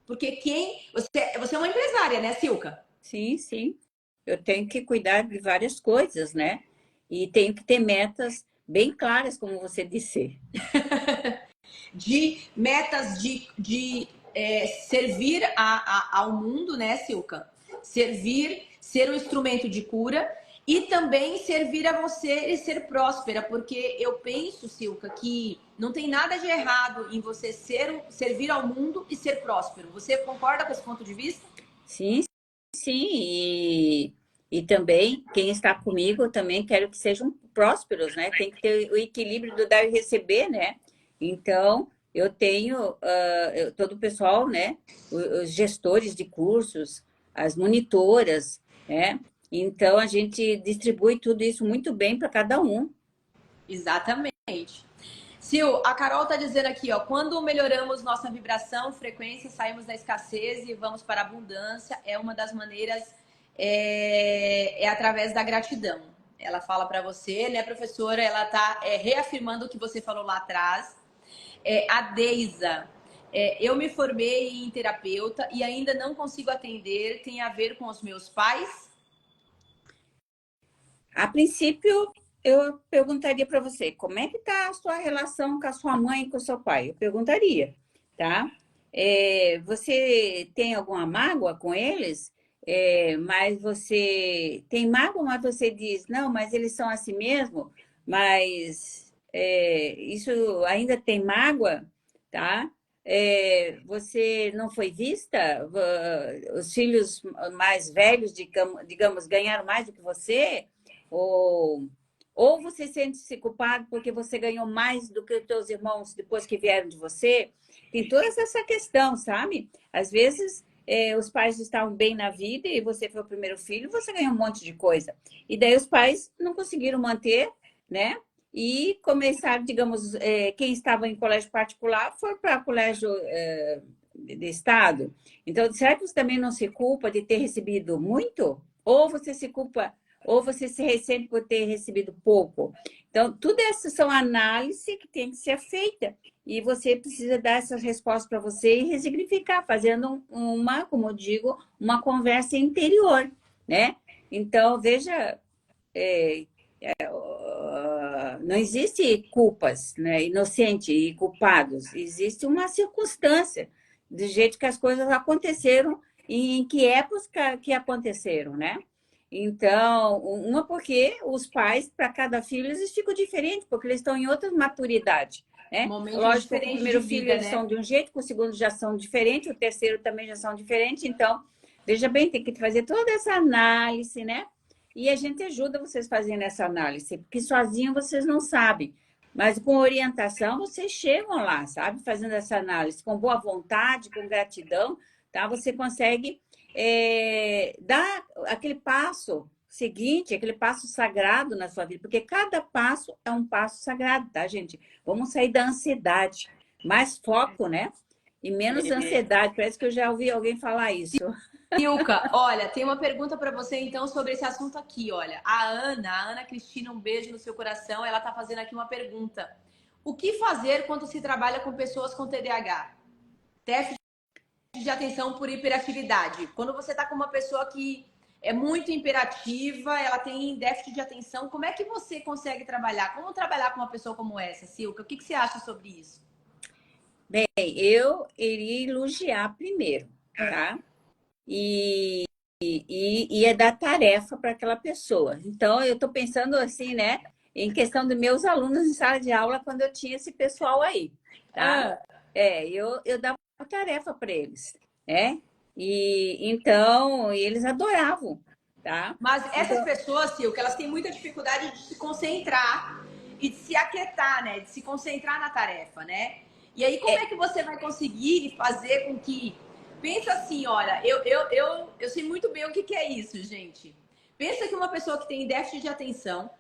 Porque você é uma empresária, né, Silka? Sim, sim. Eu tenho que cuidar de várias coisas, né? E tenho que ter metas bem claras, como você disse. De metas de servir ao mundo, né, Silka? Servir, ser um instrumento de cura e também servir a você e ser próspera, porque eu penso, Silka, que não tem nada de errado em você servir ao mundo e ser próspero. Você concorda com esse ponto de vista? Sim, sim. E também, quem está comigo, também quero que sejam prósperos, né? Tem que ter o equilíbrio do dar e receber, né? Então, eu tenho todo o pessoal, né? Os gestores de cursos, as monitoras, né? Então, a gente distribui tudo isso muito bem para cada um. Exatamente. Sil, a Carol está dizendo aqui, ó, quando melhoramos nossa vibração, frequência, saímos da escassez e vamos para a abundância, é uma das maneiras, é através da gratidão. Ela fala para você, né, professora? Ela está reafirmando o que você falou lá atrás. A Deisa, eu me formei em terapeuta e ainda não consigo atender, tem a ver com os meus pais? A princípio, eu perguntaria para você, como é que está a sua relação com a sua mãe e com o seu pai? Eu perguntaria, tá? Você tem alguma mágoa com eles? Mas você tem mágoa, mas você diz, não, mas eles são assim mesmo, mas isso ainda tem mágoa, tá? Você não foi vista? Os filhos mais velhos, digamos, ganharam mais do que você? Ou, ou você sente-se culpado porque você ganhou mais do que os teus irmãos depois que vieram de você? Tem toda essa questão, sabe? Às vezes, os pais estavam bem na vida e você foi o primeiro filho, você ganhou um monte de coisa. E daí os pais não conseguiram manter, né? E começaram, digamos, quem estava em colégio particular foi para colégio de Estado. Então, será que você também não se culpa de ter recebido muito? Ou você se culpa ou você se ressente por ter recebido pouco. Então, tudo essas são análises que tem que ser feita e você precisa dar essas respostas para você e resignificar, fazendo como eu digo, uma conversa interior, né? Então, veja, não existe culpas, né? Inocente e culpados. Existe uma circunstância do jeito que as coisas aconteceram e em que época que aconteceram, né? Então, uma porque os pais, para cada filho, eles ficam diferentes, porque eles estão em outra maturidade, né? Momento Lógico que com o diferente primeiro de filho vida, eles né? são de um jeito, com o segundo já são diferentes, o terceiro também já são diferentes. Então, veja bem, tem que fazer toda essa análise, né? E a gente ajuda vocês fazendo essa análise, porque sozinho vocês não sabem. Mas com orientação, vocês chegam lá, sabe? Fazendo essa análise com boa vontade, com gratidão, tá? Você consegue dar aquele passo seguinte, aquele passo sagrado na sua vida, porque cada passo é um passo sagrado, tá, gente? Vamos sair da ansiedade, mais foco, né? E menos ansiedade. Parece que eu já ouvi alguém falar isso. Ilka, olha, tem uma pergunta para você então sobre esse assunto aqui, olha. A Ana Cristina, um beijo no seu coração, ela tá fazendo aqui uma pergunta. O que fazer quando se trabalha com pessoas com TDAH? Déficit de atenção por hiperatividade. Quando você tá com uma pessoa que é muito imperativa, ela tem déficit de atenção, como é que você consegue trabalhar? Como trabalhar com uma pessoa como essa, Silka? O que você acha sobre isso? Bem, eu iria elogiar primeiro, tá? E ia dar tarefa para aquela pessoa. Então, eu estou pensando assim, né? Em questão dos meus alunos em sala de aula, quando eu tinha esse pessoal aí, tá? Eu dava tarefa para eles, né? E então, eles adoravam, tá? Mas essas Então, pessoas, Silvia, elas têm muita dificuldade de se concentrar e de se aquietar, né? De se concentrar na tarefa, né? E aí, como é que você vai conseguir fazer com que... Pensa assim, olha, eu sei muito bem o que é isso, gente. Pensa que uma pessoa que tem déficit de atenção,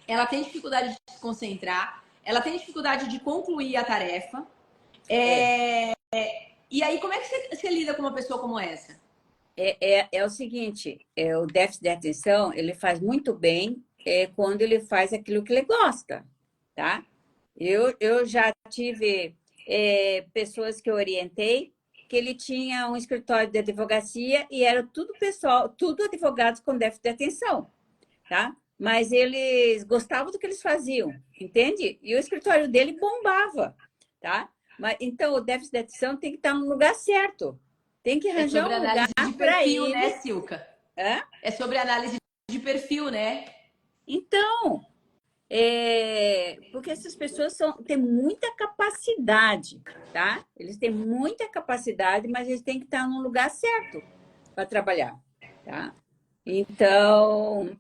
ela tem dificuldade de se concentrar, ela tem dificuldade de concluir a tarefa. é, E aí, como é que você lida com uma pessoa como essa? é o seguinte, o déficit de atenção, ele faz muito bem quando ele faz aquilo que ele gosta, tá? Eu já tive pessoas que eu orientei que ele tinha um escritório de advocacia e era tudo pessoal, tudo advogados com déficit de atenção, tá? Mas eles gostavam do que eles faziam, entende? E o escritório dele bombava, tá? Mas, então, o déficit de atenção tem que estar no lugar certo. Tem que É arranjar sobre um lugar análise de para perfil, né, ele. Silka? Hã? É sobre análise de perfil, né? Então, porque essas pessoas têm muita capacidade, tá? Eles têm muita capacidade, mas eles têm que estar no lugar certo para trabalhar, tá? Então,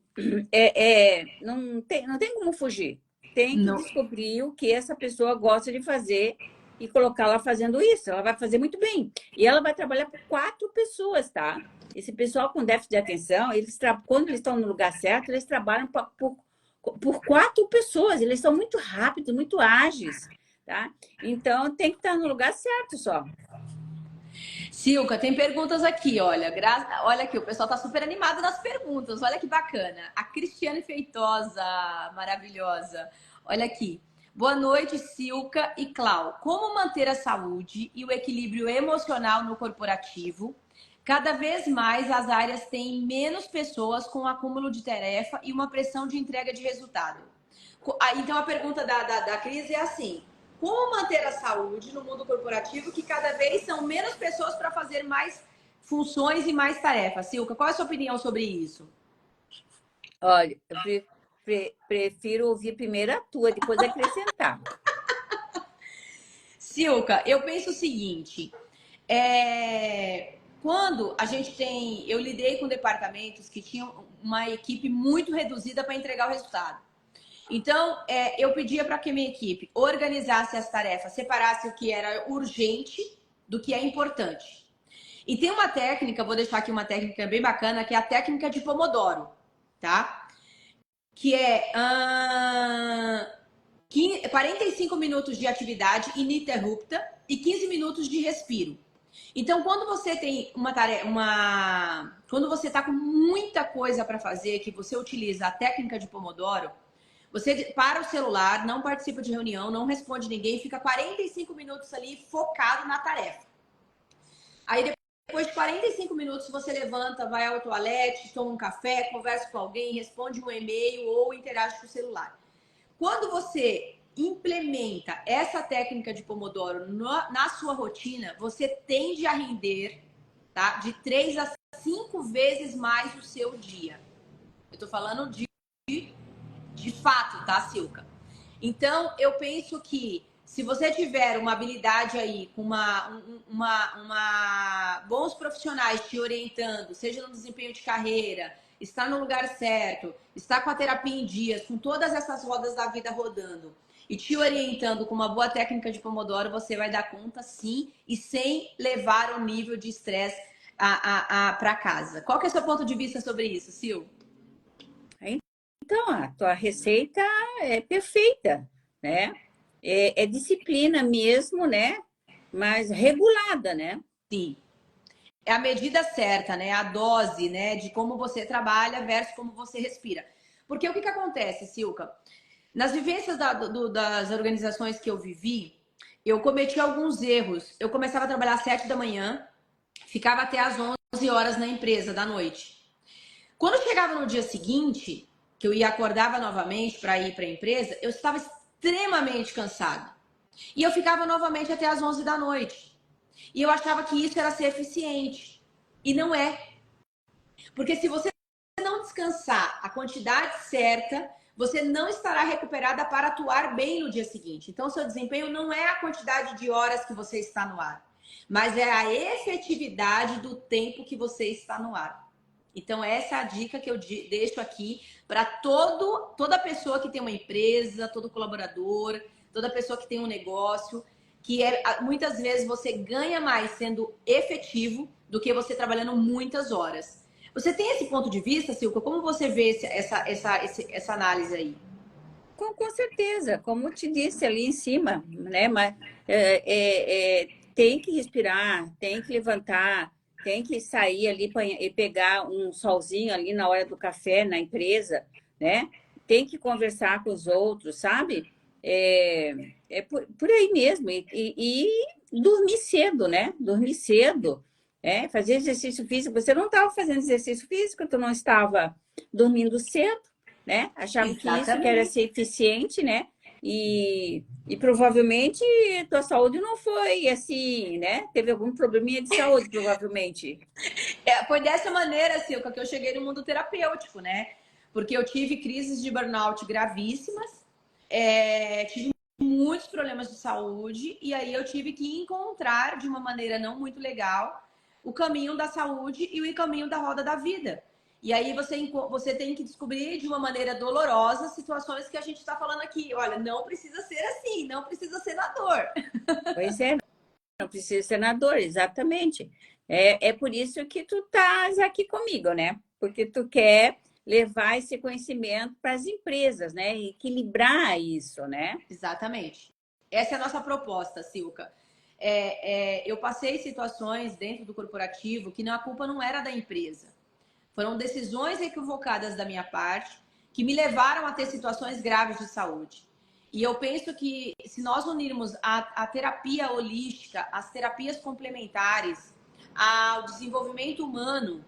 não tem como fugir. Tem que Não. descobrir o que essa pessoa gosta de fazer e colocá-la fazendo isso. Ela vai fazer muito bem. E ela vai trabalhar por 4 pessoas, tá? Esse pessoal com déficit de atenção, quando eles estão no lugar certo, eles trabalham por por 4 pessoas. Eles são muito rápidos, muito ágeis, tá? Então, tem que estar no lugar certo só. Silca, tem perguntas aqui, olha. Olha aqui, o pessoal tá super animado nas perguntas. Olha que bacana. A Cristiane Feitosa, maravilhosa. Olha aqui. Boa noite, Silca e Clau. Como manter a saúde e o equilíbrio emocional no corporativo? Cada vez mais as áreas têm menos pessoas com acúmulo de tarefa e uma pressão de entrega de resultado. Então a pergunta da Cris é assim: como manter a saúde no mundo corporativo que cada vez são menos pessoas para fazer mais funções e mais tarefas? Silca, qual é a sua opinião sobre isso? Olha, eu prefiro ouvir primeiro a tua, depois acrescentar. Silca, eu penso o seguinte: quando a gente tem. Eu lidei com departamentos que tinham uma equipe muito reduzida para entregar o resultado. Então, eu pedia para que minha equipe organizasse as tarefas, separasse o que era urgente do que é importante. E tem uma técnica, vou deixar aqui uma técnica bem bacana, que é a técnica de Pomodoro, tá? Que é 45 minutos de atividade ininterrupta e 15 minutos de respiro. Então, quando você tem uma tarefa, quando você está com muita coisa para fazer, que você utiliza a técnica de Pomodoro, você para o celular, não participa de reunião, não responde ninguém, fica 45 minutos ali focado na tarefa. Aí depois de 45 minutos você levanta, vai ao toalete, toma um café, conversa com alguém, responde um e-mail ou interage com o celular. Quando você implementa essa técnica de Pomodoro na sua rotina, você tende a render, tá, de 3 a 5 vezes mais o seu dia. Eu tô falando de fato, tá, Silca? Então, eu penso que se você tiver uma habilidade aí, com bons profissionais te orientando, seja no desempenho de carreira, está no lugar certo, está com a terapia em dias, com todas essas rodas da vida rodando e te orientando com uma boa técnica de Pomodoro, você vai dar conta sim e sem levar o nível de estresse para casa. Qual que é o seu ponto de vista sobre isso, Sil? Então, a tua receita é perfeita, né? É disciplina mesmo, né? Mas regulada, né? Sim. É a medida certa, né? A dose, né? De como você trabalha versus como você respira. Porque o que acontece, Silca? Nas vivências das organizações que eu vivi, eu cometi alguns erros. Eu começava a trabalhar às 7 da manhã, ficava até às 11 horas na empresa da noite. Quando chegava no dia seguinte, que eu acordava novamente para ir para a empresa, eu estava extremamente cansada. E eu ficava novamente até às 11 da noite. E eu achava que isso era ser eficiente. E não é. Porque se você não descansar a quantidade certa, você não estará recuperada para atuar bem no dia seguinte. Então, seu desempenho não é a quantidade de horas que você está no ar, mas é a efetividade do tempo que você está no ar. Então, essa é a dica que eu deixo aqui para toda pessoa que tem uma empresa, todo colaborador, toda pessoa que tem um negócio, que muitas vezes você ganha mais sendo efetivo do que você trabalhando muitas horas. Você tem esse ponto de vista, Silca? Como você vê essa análise aí? Com certeza, como te disse ali em cima, né? Mas tem que respirar, tem que levantar, tem que sair ali e pegar um solzinho ali na hora do café na empresa, né? Tem que conversar com os outros, sabe? É por aí mesmo. E dormir cedo, né? Dormir cedo. Fazer exercício físico. Você não estava fazendo exercício físico, tu não estava dormindo cedo, né? Achava que isso que era Exatamente. ser eficiente, né? E provavelmente tua saúde não foi assim, né? Teve algum probleminha de saúde, provavelmente. Foi dessa maneira, Silca, que eu cheguei no mundo terapêutico, né? Porque eu tive crises de burnout gravíssimas, tive muitos problemas de saúde, e aí eu tive que encontrar, de uma maneira não muito legal, o caminho da saúde e o caminho da roda da vida. E aí você tem que descobrir de uma maneira dolorosa situações que a gente está falando aqui. Olha, não precisa ser assim, não precisa ser na dor. Pois é, não precisa ser senador, exatamente. É por isso que tu estás aqui comigo, né? Porque tu quer levar esse conhecimento para as empresas, né? Equilibrar isso, né? Exatamente. Essa é a nossa proposta, Silca. Eu passei situações dentro do corporativo que a culpa não era da empresa. Foram decisões equivocadas da minha parte que me levaram a ter situações graves de saúde. E eu penso que se nós unirmos a terapia holística, as terapias complementares, ao desenvolvimento humano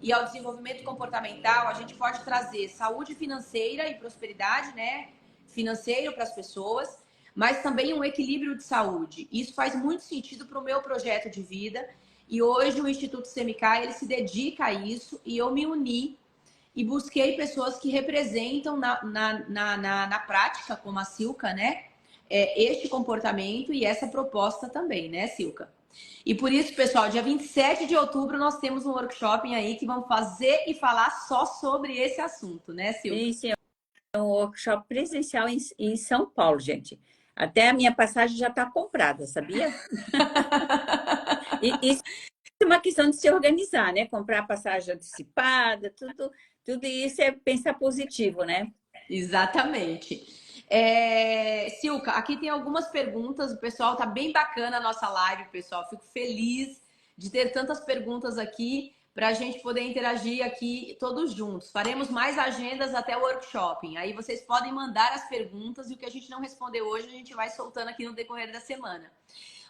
e ao desenvolvimento comportamental, a gente pode trazer saúde financeira e prosperidade, né? Financeiro para as pessoas, mas também um equilíbrio de saúde. Isso faz muito sentido para o meu projeto de vida. E hoje o Instituto Semicai, ele se dedica a isso e eu me uni e busquei pessoas que representam na prática, como a Silca, né? Este comportamento e essa proposta também, né, Silca? E por isso, pessoal, dia 27 de outubro nós temos um workshop aí que vamos fazer e falar só sobre esse assunto, né, Silca? Sim, é um workshop presencial em São Paulo, gente. Até a minha passagem já está comprada, sabia? E isso é uma questão de se organizar, né? Comprar passagem antecipada, tudo isso é pensar positivo, né? Exatamente. Silca, aqui tem algumas perguntas. O pessoal tá bem bacana a nossa live, pessoal. Fico feliz de ter tantas perguntas aqui para a gente poder interagir aqui todos juntos. Faremos mais agendas até o workshop. Aí vocês podem mandar as perguntas e o que a gente não respondeu hoje a gente vai soltando aqui no decorrer da semana.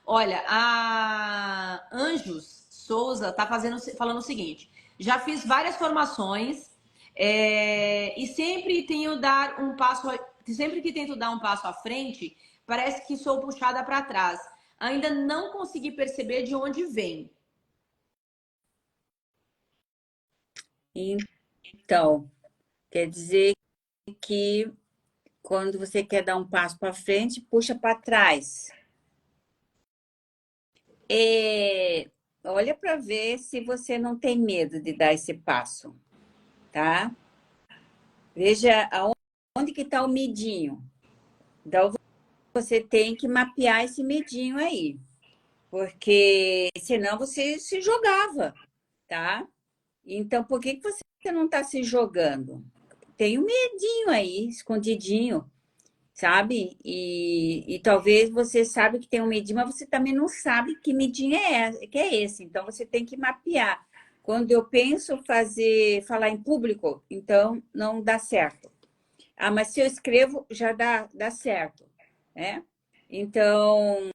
Olha, a Anjos Souza tá falando o seguinte: já fiz várias formações e sempre que tento dar um passo à frente, parece que sou puxada para trás. Ainda não consegui perceber de onde vem. Então, quer dizer que quando você quer dar um passo para frente, puxa para trás. Olha para ver se você não tem medo de dar esse passo, tá? Veja onde que está o medinho. Então, você tem que mapear esse medinho aí, porque senão você se jogava, tá? Então, por que você não está se jogando? Tem um medinho aí, escondidinho, sabe? E talvez você sabe que tem um medinho, mas você também não sabe que medinho que é esse. Então, você tem que mapear. Quando eu penso falar em público, então não dá certo. Ah, mas se eu escrevo, já dá certo, né? Então,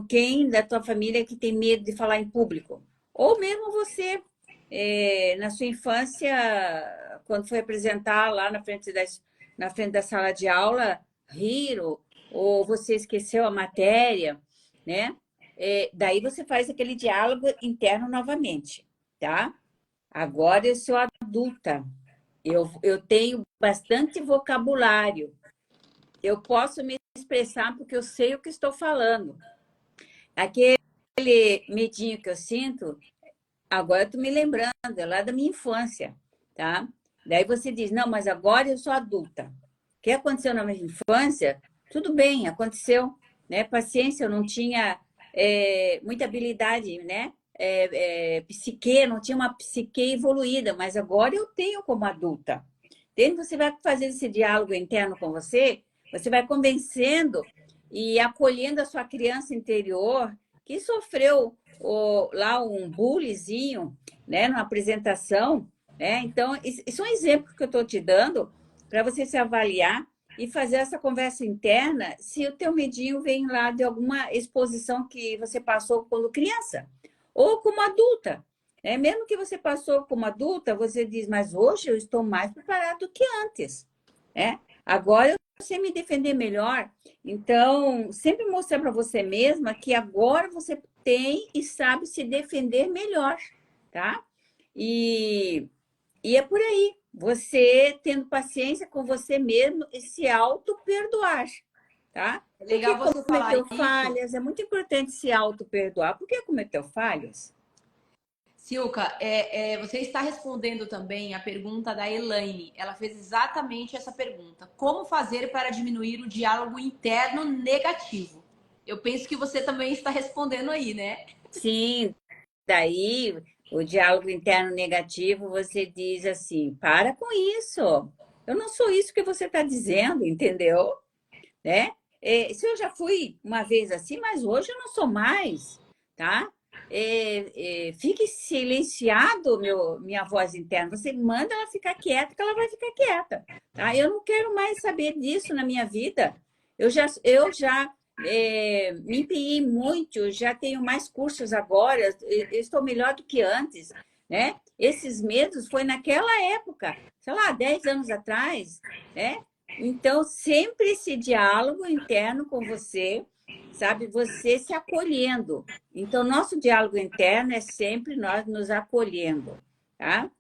quem da tua família que tem medo de falar em público? Ou mesmo você, na sua infância, quando foi apresentar lá na frente da sala de aula, riram, ou você esqueceu a matéria, né? Daí você faz aquele diálogo interno novamente, tá? Agora eu sou adulta, eu tenho bastante vocabulário. Eu posso me expressar porque eu sei o que estou falando. Aquele medinho que eu sinto, agora eu estou me lembrando, é lá da minha infância, tá? Daí você diz, não, mas agora eu sou adulta. O que aconteceu na minha infância? Tudo bem, aconteceu, né? Paciência, eu não tinha muita habilidade, né? Psique, não tinha uma psique evoluída, mas agora eu tenho como adulta. Dentro você vai fazer esse diálogo interno com você vai convencendo e acolhendo a sua criança interior que sofreu lá um bullyingzinho, né, numa apresentação, né? Então, isso é um exemplo que eu estou te dando para você se avaliar e fazer essa conversa interna se o teu medinho vem lá de alguma exposição que você passou quando criança ou como adulta. Mesmo que você passou como adulta, você diz, mas hoje eu estou mais preparado do que antes. Agora eu sei me defender melhor. Então, sempre mostrar para você mesma que agora você tem e sabe se defender melhor, tá? E é por aí. Você tendo paciência com você mesmo e se auto-perdoar, tá? É legal Porque você falar cometeu isso. falhas, é muito importante se auto-perdoar. Por que cometeu falhas? Silca, você está respondendo também a pergunta da Elaine. Ela fez exatamente essa pergunta. Como fazer para diminuir o diálogo interno negativo? Eu penso que você também está respondendo aí, né? Sim, daí O diálogo interno negativo, você diz assim, para com isso. Eu não sou isso que você está dizendo, entendeu? Né? Se eu já fui uma vez assim, mas hoje eu não sou mais, tá? Fique silenciado, minha voz interna. Você manda ela ficar quieta, que ela vai ficar quieta, tá? Eu não quero mais saber disso na minha vida. Eu já me empenhei muito, eu já tenho mais cursos agora, eu estou melhor do que antes, né? Esses medos foi naquela época, sei lá, 10 anos atrás, né? Então, sempre esse diálogo interno com você, sabe? Você se acolhendo. Então, nosso diálogo interno é sempre nós nos acolhendo, tá?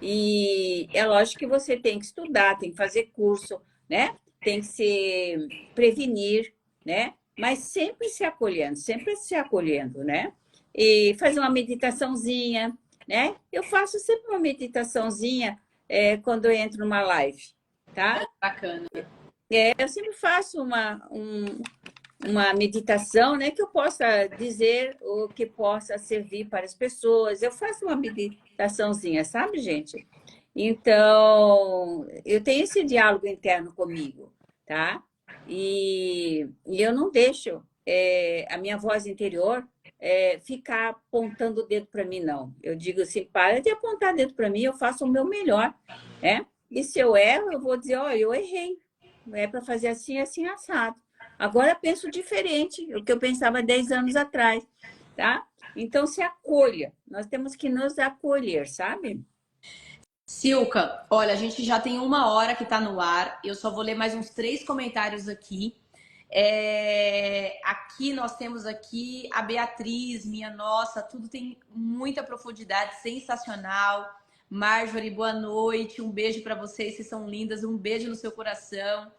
E é lógico que você tem que estudar, tem que fazer curso, né? Tem que se prevenir, né? Mas sempre se acolhendo, né? E fazer uma meditaçãozinha, né? Eu faço sempre uma meditaçãozinha quando eu entro numa live, tá? Bacana. Eu sempre faço uma meditação, né, que eu possa dizer o que possa servir para as pessoas. Eu faço uma meditaçãozinha, sabe, gente? Então, eu tenho esse diálogo interno comigo, tá? E eu não deixo a minha voz interior ficar apontando o dedo para mim, não. Eu digo assim, para de apontar dedo para mim, eu faço o meu melhor, né? E se eu erro, eu vou dizer, ó, eu errei. É para fazer assim, assim, assado. Agora eu penso diferente, o que eu pensava 10 anos atrás, tá? Então, se acolha. Nós temos que nos acolher, sabe? Silka, olha, a gente já tem 1 hora que tá no ar. Eu só vou ler mais uns 3 comentários aqui. Aqui nós temos aqui a Beatriz, minha nossa, tudo tem muita profundidade, sensacional. Marjorie, boa noite, um beijo para vocês são lindas, um beijo no seu coração.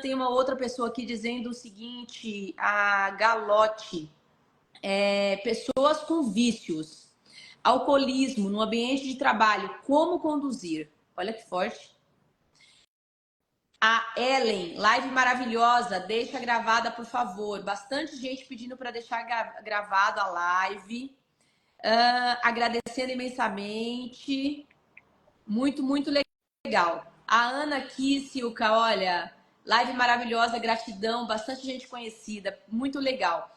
Tem uma outra pessoa aqui dizendo o seguinte, a Galote, pessoas com vícios, alcoolismo no ambiente de trabalho, como conduzir? Olha que forte. A Ellen, live maravilhosa, deixa gravada, por favor. Bastante gente pedindo para deixar gravado a live. Agradecendo imensamente. Muito, muito legal. A Ana aqui, Silka, olha, live maravilhosa, gratidão, bastante gente conhecida, muito legal.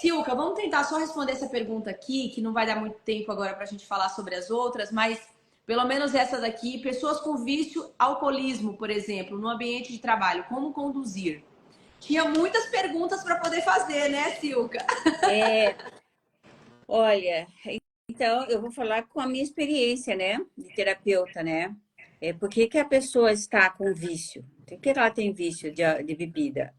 Silka, vamos tentar só responder essa pergunta aqui, que não vai dar muito tempo agora para a gente falar sobre as outras, mas pelo menos essa daqui, pessoas com vício, alcoolismo, por exemplo, no ambiente de trabalho, como conduzir? Tinha muitas perguntas para poder fazer, né, Silka? Olha, então eu vou falar com a minha experiência, né, de terapeuta, né? Por que que a pessoa está com vício? Por que ela tem vício de bebida?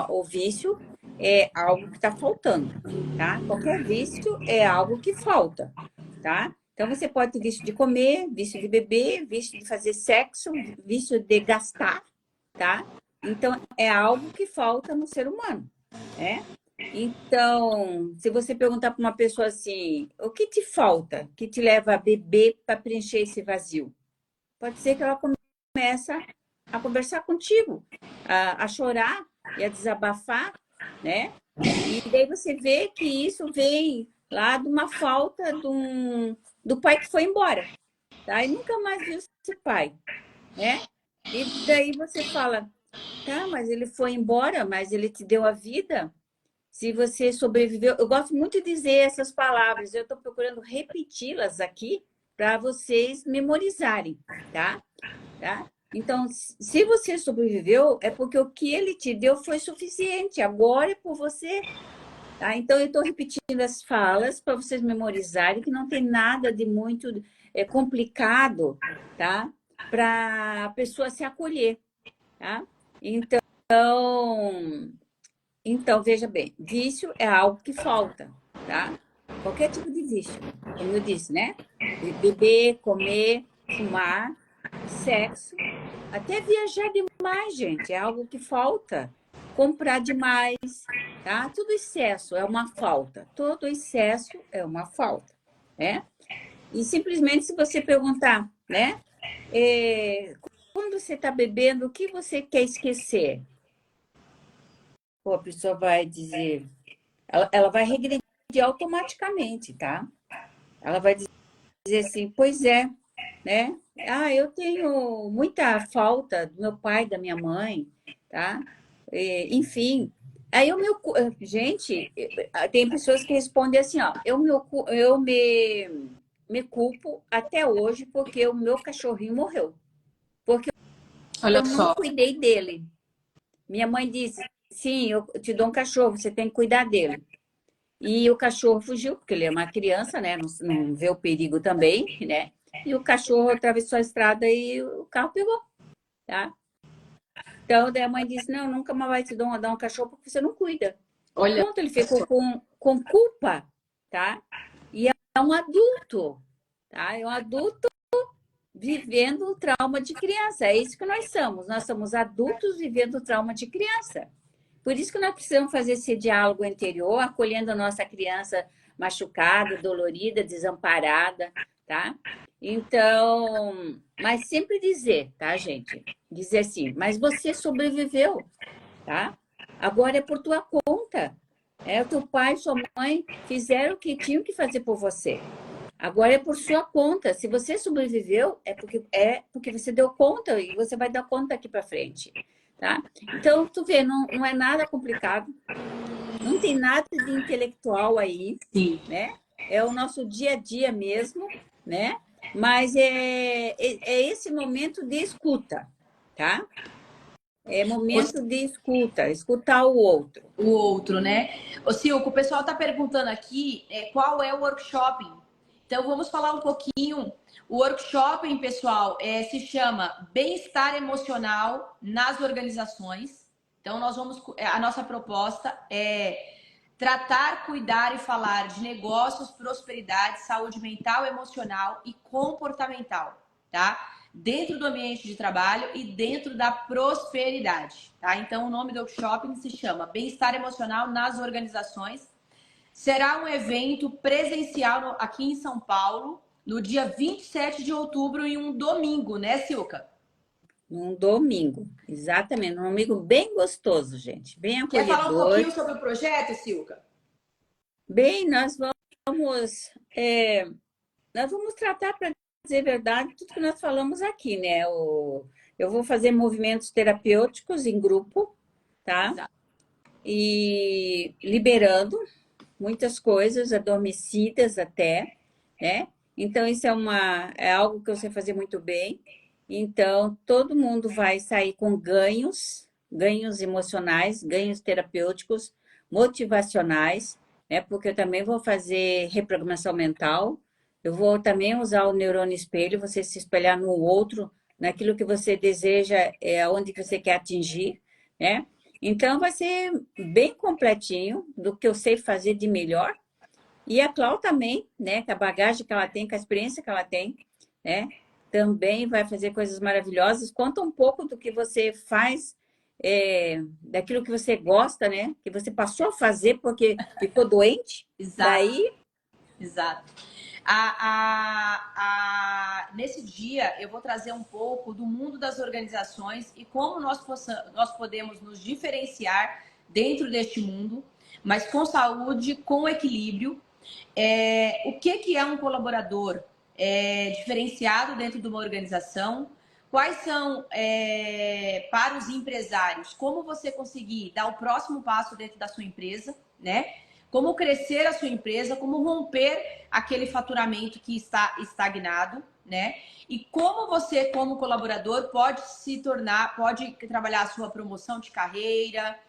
O vício é algo que está faltando, tá? Qualquer vício é algo que falta, tá? Então você pode ter vício de comer, vício de beber, vício de fazer sexo, vício de gastar, tá? Então é algo que falta no ser humano, né? Então, se você perguntar para uma pessoa assim, o que te falta, que te leva a beber para preencher esse vazio? Pode ser que ela começa a conversar contigo, a chorar e a desabafar, né? E daí você vê que isso vem lá de uma falta do pai que foi embora, tá? E nunca mais viu esse pai, né? E daí você fala, tá, mas ele foi embora, mas ele te deu a vida. Se você sobreviveu, eu gosto muito de dizer essas palavras, eu estou procurando repeti-las aqui para vocês memorizarem, tá? Tá? Então, se você sobreviveu, é porque o que ele te deu foi suficiente, agora é por você. Tá? Então, eu estou repetindo as falas para vocês memorizarem, que não tem nada de muito complicado, tá? Para a pessoa se acolher, tá? Então, veja bem, vício é algo que falta, tá? Qualquer tipo de vício, como eu disse, né? Beber, comer, fumar, sexo, até viajar demais, gente, é algo que falta. Comprar demais, tá? Tudo excesso é uma falta. Todo excesso é uma falta, né? E simplesmente se você perguntar, né? Quando você está bebendo, o que você quer esquecer? Pô, a pessoa vai dizer, ela vai regredir automaticamente, tá? Ela vai dizer assim, pois é, né? Ah, eu tenho muita falta do meu pai, da minha mãe, tá? Enfim, aí gente, tem pessoas que respondem assim, ó, me culpo até hoje porque o meu cachorrinho morreu, porque Olha eu não só. cuidei dele. Minha mãe disse, sim, eu te dou um cachorro, você tem que cuidar dele. E o cachorro fugiu, porque ele é uma criança, né? Não vê o perigo também, né? E o cachorro atravessou a estrada e o carro pegou, tá? Então, daí a mãe disse, não, nunca mais vai te dar um cachorro porque você não cuida. Olha Pronto, ele ficou só. com culpa, tá? E é um adulto, tá? É um adulto vivendo o trauma de criança. É isso que nós somos adultos vivendo o trauma de criança. Por isso que nós precisamos fazer esse diálogo interior, acolhendo a nossa criança machucada, dolorida, desamparada, tá? Então, mas sempre dizer, tá, gente? Dizer assim, mas você sobreviveu, tá? Agora é por tua conta. É, o teu pai, sua mãe fizeram o que tinham que fazer por você. Agora é por sua conta. Se você sobreviveu, é porque você deu conta e você vai dar conta daqui para frente, tá? Então, tu vê, não é nada complicado, não tem nada de intelectual aí, Sim. né? É o nosso dia a dia mesmo, né? Mas é esse momento de escuta, tá? É momento de escuta, escutar o outro. O outro, né? Ô, Silco, o pessoal está perguntando aqui qual é o workshop. Então, vamos falar um pouquinho. O workshop, pessoal, se chama Bem-Estar Emocional nas Organizações. Então, a nossa proposta é tratar, cuidar e falar de negócios, prosperidade, saúde mental, emocional e comportamental, tá? Dentro do ambiente de trabalho e dentro da prosperidade, tá? Então, o nome do workshop se chama Bem-Estar Emocional nas Organizações. Será um evento presencial aqui em São Paulo, no dia 27 de outubro, em um domingo, né, Silka? Num domingo, exatamente, um domingo bem gostoso, gente, bem Quer falar um acolhedor. pouquinho sobre o projeto, Silka? Bem, vamos, é, nós vamos tratar, para dizer a verdade, tudo que nós falamos aqui, né? Eu vou fazer movimentos terapêuticos em grupo, tá? Exato. E liberando muitas coisas adormecidas até, né? Então, isso é algo que eu sei fazer muito bem. Então, todo mundo vai sair com ganhos emocionais, ganhos terapêuticos, motivacionais, né? Porque eu também vou fazer reprogramação mental, eu vou também usar o neurônio espelho, você se espelhar no outro, naquilo que você deseja, onde você quer atingir, né? Então, vai ser bem completinho do que eu sei fazer de melhor. E a Clau também, né? Com a bagagem que ela tem, com a experiência que ela tem, né? Também vai fazer coisas maravilhosas. Conta um pouco do que você faz, daquilo que você gosta, né? Que você passou a fazer porque ficou doente. Exato, Daí, exato. Nesse dia, eu vou trazer um pouco do mundo das organizações e como nós podemos nos diferenciar dentro deste mundo, mas com saúde, com equilíbrio. O que é um colaborador diferenciado dentro de uma organização? Quais são, para os empresários, como você conseguir dar o próximo passo dentro da sua empresa, né? Como crescer a sua empresa, como romper aquele faturamento que está estagnado, né? E como você, como colaborador, pode trabalhar a sua promoção de carreira,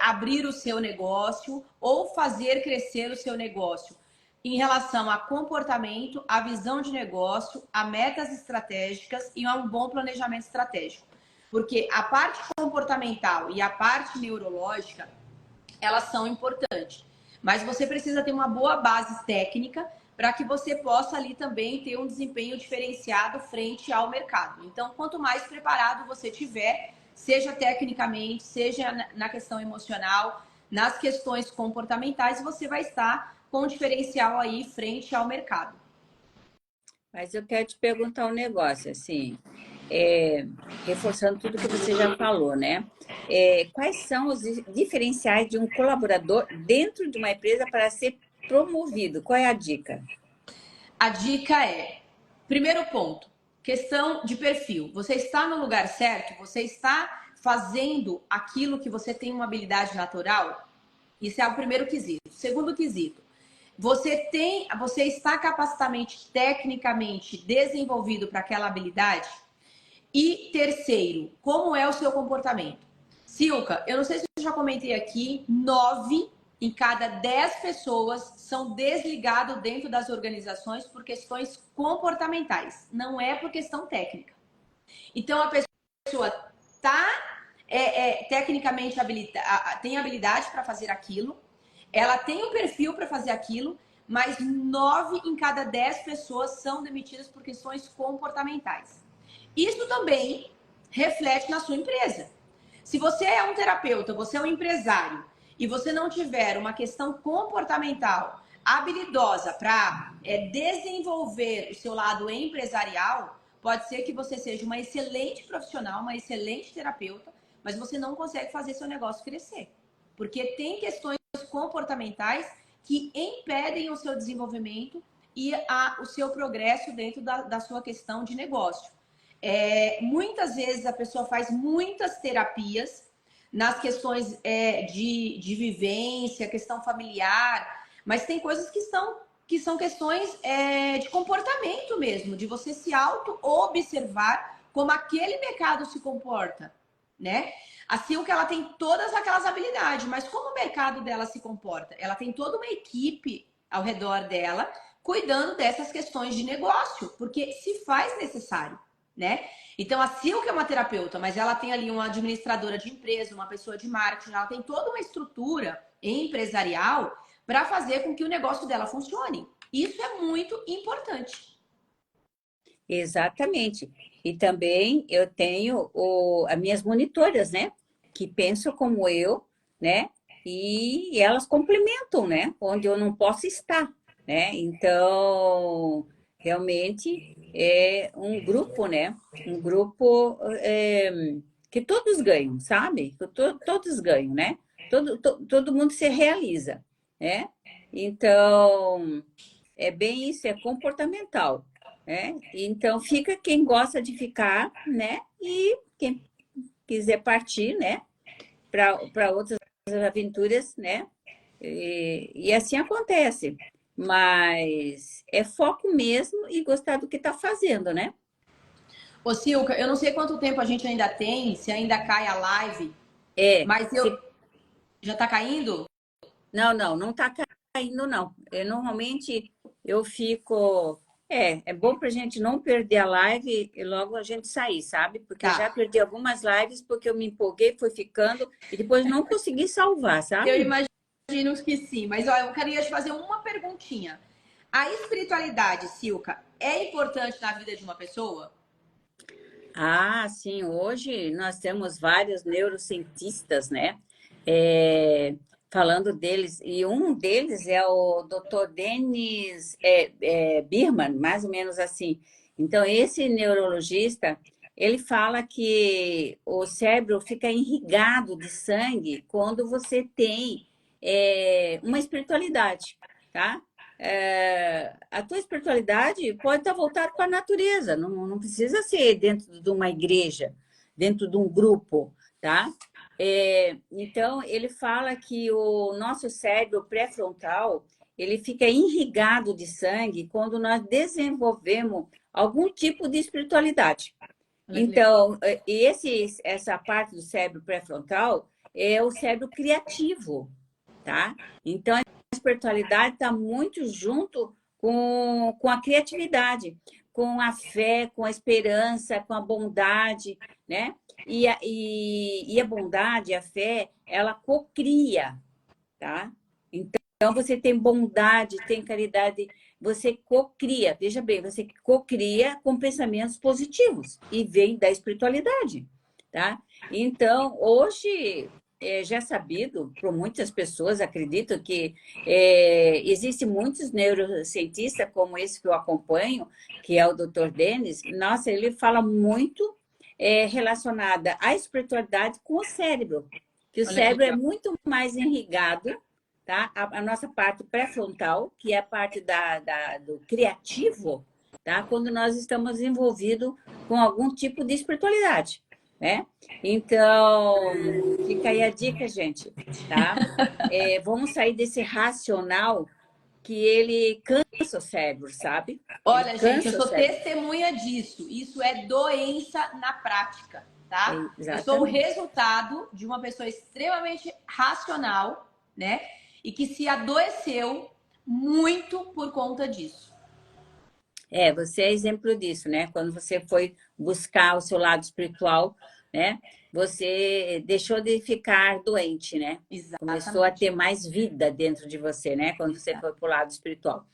abrir o seu negócio ou fazer crescer o seu negócio em relação a comportamento, a visão de negócio, a metas estratégicas e a um bom planejamento estratégico. Porque a parte comportamental e a parte neurológica, elas são importantes. Mas você precisa ter uma boa base técnica para que você possa ali também ter um desempenho diferenciado frente ao mercado. Então, quanto mais preparado você tiver, seja tecnicamente, seja na questão emocional, nas questões comportamentais, você vai estar com um diferencial aí frente ao mercado. mas eu quero te perguntar um negócio, assim, é, reforçando tudo que você já falou, né? Quais são os diferenciais de um colaborador dentro de uma empresa para ser promovido? Qual é a dica? A dica é, primeiro ponto, questão de perfil. Você está no lugar certo? Você está fazendo aquilo que você tem uma habilidade natural? Isso é o primeiro quesito. Segundo quesito, você está capacitamente, tecnicamente desenvolvido para aquela habilidade? E terceiro, como é o seu comportamento? Silka, eu não sei se eu já comentei aqui, 9 em cada 10 pessoas são desligados dentro das organizações por questões comportamentais, não é por questão técnica. Então a pessoa está tecnicamente tem habilidade para fazer aquilo, ela tem o perfil para fazer aquilo, mas 9 em cada 10 pessoas são demitidas por questões comportamentais. Isso também reflete na sua empresa. Se você é um terapeuta, você é um empresário e você não tiver uma questão comportamental habilidosa para desenvolver o seu lado empresarial, pode ser que você seja uma excelente profissional, uma excelente terapeuta, mas você não consegue fazer seu negócio crescer. Porque tem questões comportamentais que impedem o seu desenvolvimento e o seu progresso dentro da sua questão de negócio. Muitas vezes a pessoa faz muitas terapias nas questões de vivência, questão familiar, mas tem coisas que são questões de comportamento mesmo, de você se auto-observar como aquele mercado se comporta, né? Assim, que ela tem todas aquelas habilidades, mas como o mercado dela se comporta? Ela tem toda uma equipe ao redor dela cuidando dessas questões de negócio, porque se faz necessário, né? Então, a Silke é uma terapeuta, mas ela tem ali uma administradora de empresa, uma pessoa de marketing, ela tem toda uma estrutura empresarial para fazer com que o negócio dela funcione. Isso é muito importante. Exatamente. E também eu tenho as minhas monitoras, né? Que pensam como eu, né? E elas complementam, né? Onde eu não posso estar, né? Então, realmente é um grupo, né? Um grupo que todos ganham, sabe? Todos ganham, né? Todo mundo se realiza, né? Então, é bem isso, é comportamental, né? Então, fica quem gosta de ficar, né? E quem quiser partir, né? Para outras aventuras, né? E assim acontece. Mas é foco mesmo e gostar do que está fazendo, né? Ô, Silka, eu não sei quanto tempo a gente ainda tem, se ainda cai a live, É, mas se... já tá caindo? não está caindo, não. Normalmente eu fico. É bom para a gente não perder a live e logo a gente sair, sabe? Porque eu já Tá. perdi algumas lives porque eu me empolguei, fui ficando e depois não consegui salvar, Eu sabe? imagino que sim, mas ó, eu queria te fazer uma perguntinha. A espiritualidade, Silka, é importante na vida de uma pessoa? Ah, sim, hoje nós temos vários neurocientistas, né? É, falando deles, e um deles é o Dr. Dennis Birman, mais ou menos assim. Então, esse neurologista, ele fala que o cérebro fica irrigado de sangue quando você tem uma espiritualidade, tá? A tua espiritualidade pode estar voltada para a natureza, não precisa ser dentro de uma igreja, dentro de um grupo, tá? Então, ele fala que o nosso cérebro pré-frontal, ele fica irrigado de sangue quando nós desenvolvemos algum tipo de espiritualidade. Olha que legal. Então, essa parte do cérebro pré-frontal é o cérebro criativo, tá? Então, espiritualidade está muito junto com a criatividade, com a fé, com a esperança, com a bondade, né? E a bondade, a fé, ela cocria, tá? Então, você tem bondade, tem caridade, você cocria, veja bem, você cocria com pensamentos positivos e vem da espiritualidade, tá? Então, hoje já é sabido por muitas pessoas, acredito que existem muitos neurocientistas, como esse que eu acompanho, que é o Dr. Dennis. Nossa, ele fala muito relacionada à espiritualidade com o cérebro, que o Olha que cérebro é legal. muito mais irrigado, tá? A nossa parte pré-frontal, que é a parte do criativo, tá? Quando nós estamos envolvidos com algum tipo de espiritualidade, né? Então, fica aí a dica, gente, tá? Vamos sair desse racional que ele cansa o cérebro, sabe? Ele Olha, gente, eu cansa o sou cérebro. testemunha disso. Isso é doença na prática, tá? Eu sou o Exatamente. resultado de uma pessoa extremamente racional, né? E que se adoeceu muito por conta disso. Você é exemplo disso, né? Quando você foi buscar o seu lado espiritual, né? Você deixou de ficar doente, né? Começou a Exatamente. ter mais vida dentro de você, né? Quando você foi para o lado espiritual.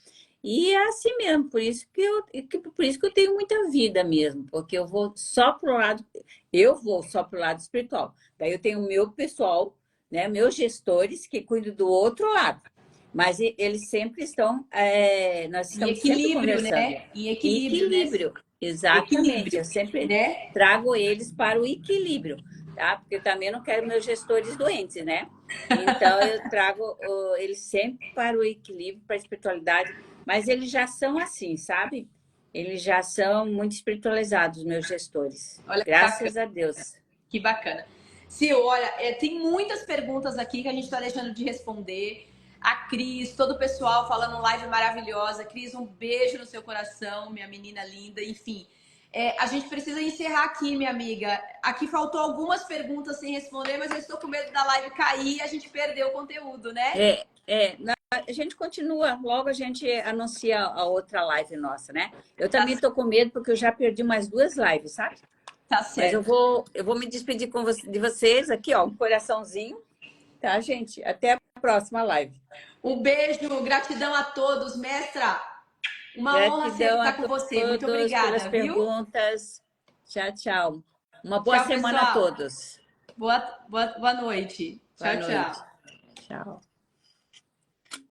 E é assim mesmo, por isso que eu tenho muita vida mesmo, porque eu vou só para o lado espiritual. Daí eu tenho o meu pessoal, né? Meus gestores que cuidam do outro lado. Mas eles sempre estão, nós Em estamos sempre equilíbrio, conversando. né? Em Em equilíbrio, né? equilíbrio, exatamente. Equilíbrio, Eu sempre né? trago eles para o equilíbrio, tá? Porque eu também não quero meus gestores doentes, né? Então, eu trago eles sempre para o equilíbrio, para a espiritualidade, mas eles já são assim, sabe? Eles já são muito espiritualizados, meus gestores. Olha que bacana. Graças a Deus. Que bacana. Sil, olha, tem muitas perguntas aqui que a gente está deixando de responder. A Cris, todo o pessoal falando live maravilhosa. Cris, um beijo no seu coração, minha menina linda. Enfim, a gente precisa encerrar aqui, minha amiga. Aqui faltou algumas perguntas sem responder, mas eu estou com medo da live cair e a gente perdeu o conteúdo, né? A gente continua, logo a gente anuncia a outra live nossa, né? Eu também tô com medo porque eu já perdi mais 2 lives, sabe? Tá Mas certo. eu vou me despedir de vocês aqui, ó, um coraçãozinho, tá, gente? Até a próxima live. Um beijo, gratidão a todos, mestra. Uma honra Gratidão sempre a estar com você. Muito todos pelas obrigada, viu? perguntas. Tchau, tchau. Uma boa Tchau, semana a pessoal. todos. Boa noite. Boa Tchau, noite. tchau. Tchau.